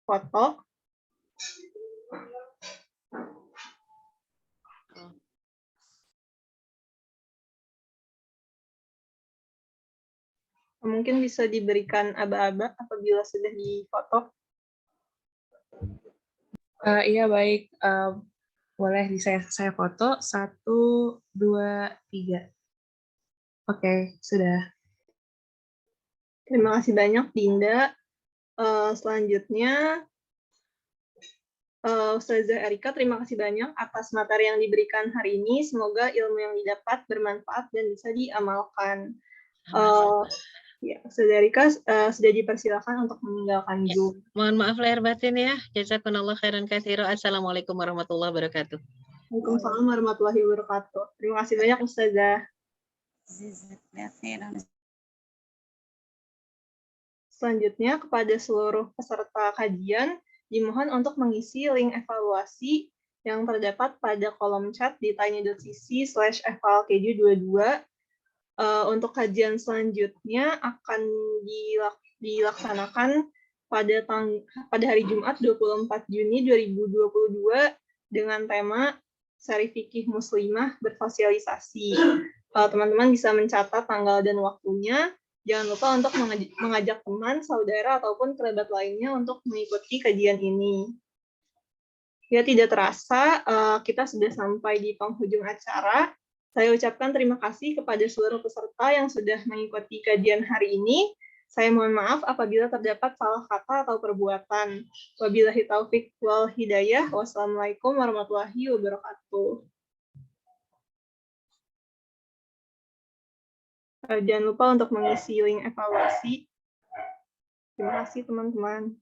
foto. Mungkin bisa diberikan aba-aba apabila sudah difoto. Iya, baik. Boleh saya foto. 1, 2, 3. Oke, sudah. Terima kasih banyak, Dinda. Selanjutnya, Ustazah Erika, terima kasih banyak atas materi yang diberikan hari ini. Semoga ilmu yang didapat bermanfaat dan bisa diamalkan. Ya, Ustazah Erika sudah dipersilakan untuk meninggalkan Zoom. Mohon maaf lahir batin ya. Jazakumullah khairan katsira. Assalamualaikum warahmatullahi wabarakatuh. Waalaikumsalam warahmatullahi wabarakatuh. Terima kasih banyak, Ustazah. Selanjutnya, kepada seluruh peserta kajian, dimohon untuk mengisi link evaluasi yang terdapat pada kolom chat di tiny.cc/evalkeju22. Untuk kajian selanjutnya akan dilaksanakan pada hari Jumat 24 Juni 2022 dengan tema Seri Fikih Muslimah Bersosialisasi. Teman-teman bisa mencatat tanggal dan waktunya. Jangan lupa untuk mengajak teman, saudara, ataupun kerabat lainnya untuk mengikuti kajian ini. Ya, tidak terasa, kita sudah sampai di penghujung acara. Saya ucapkan terima kasih kepada seluruh peserta yang sudah mengikuti kajian hari ini. Saya mohon maaf apabila terdapat salah kata atau perbuatan. Wabillahi taufik wal hidayah. Wassalamualaikum warahmatullahi wabarakatuh. Jangan lupa untuk mengisi link evaluasi. Terima kasih, teman-teman.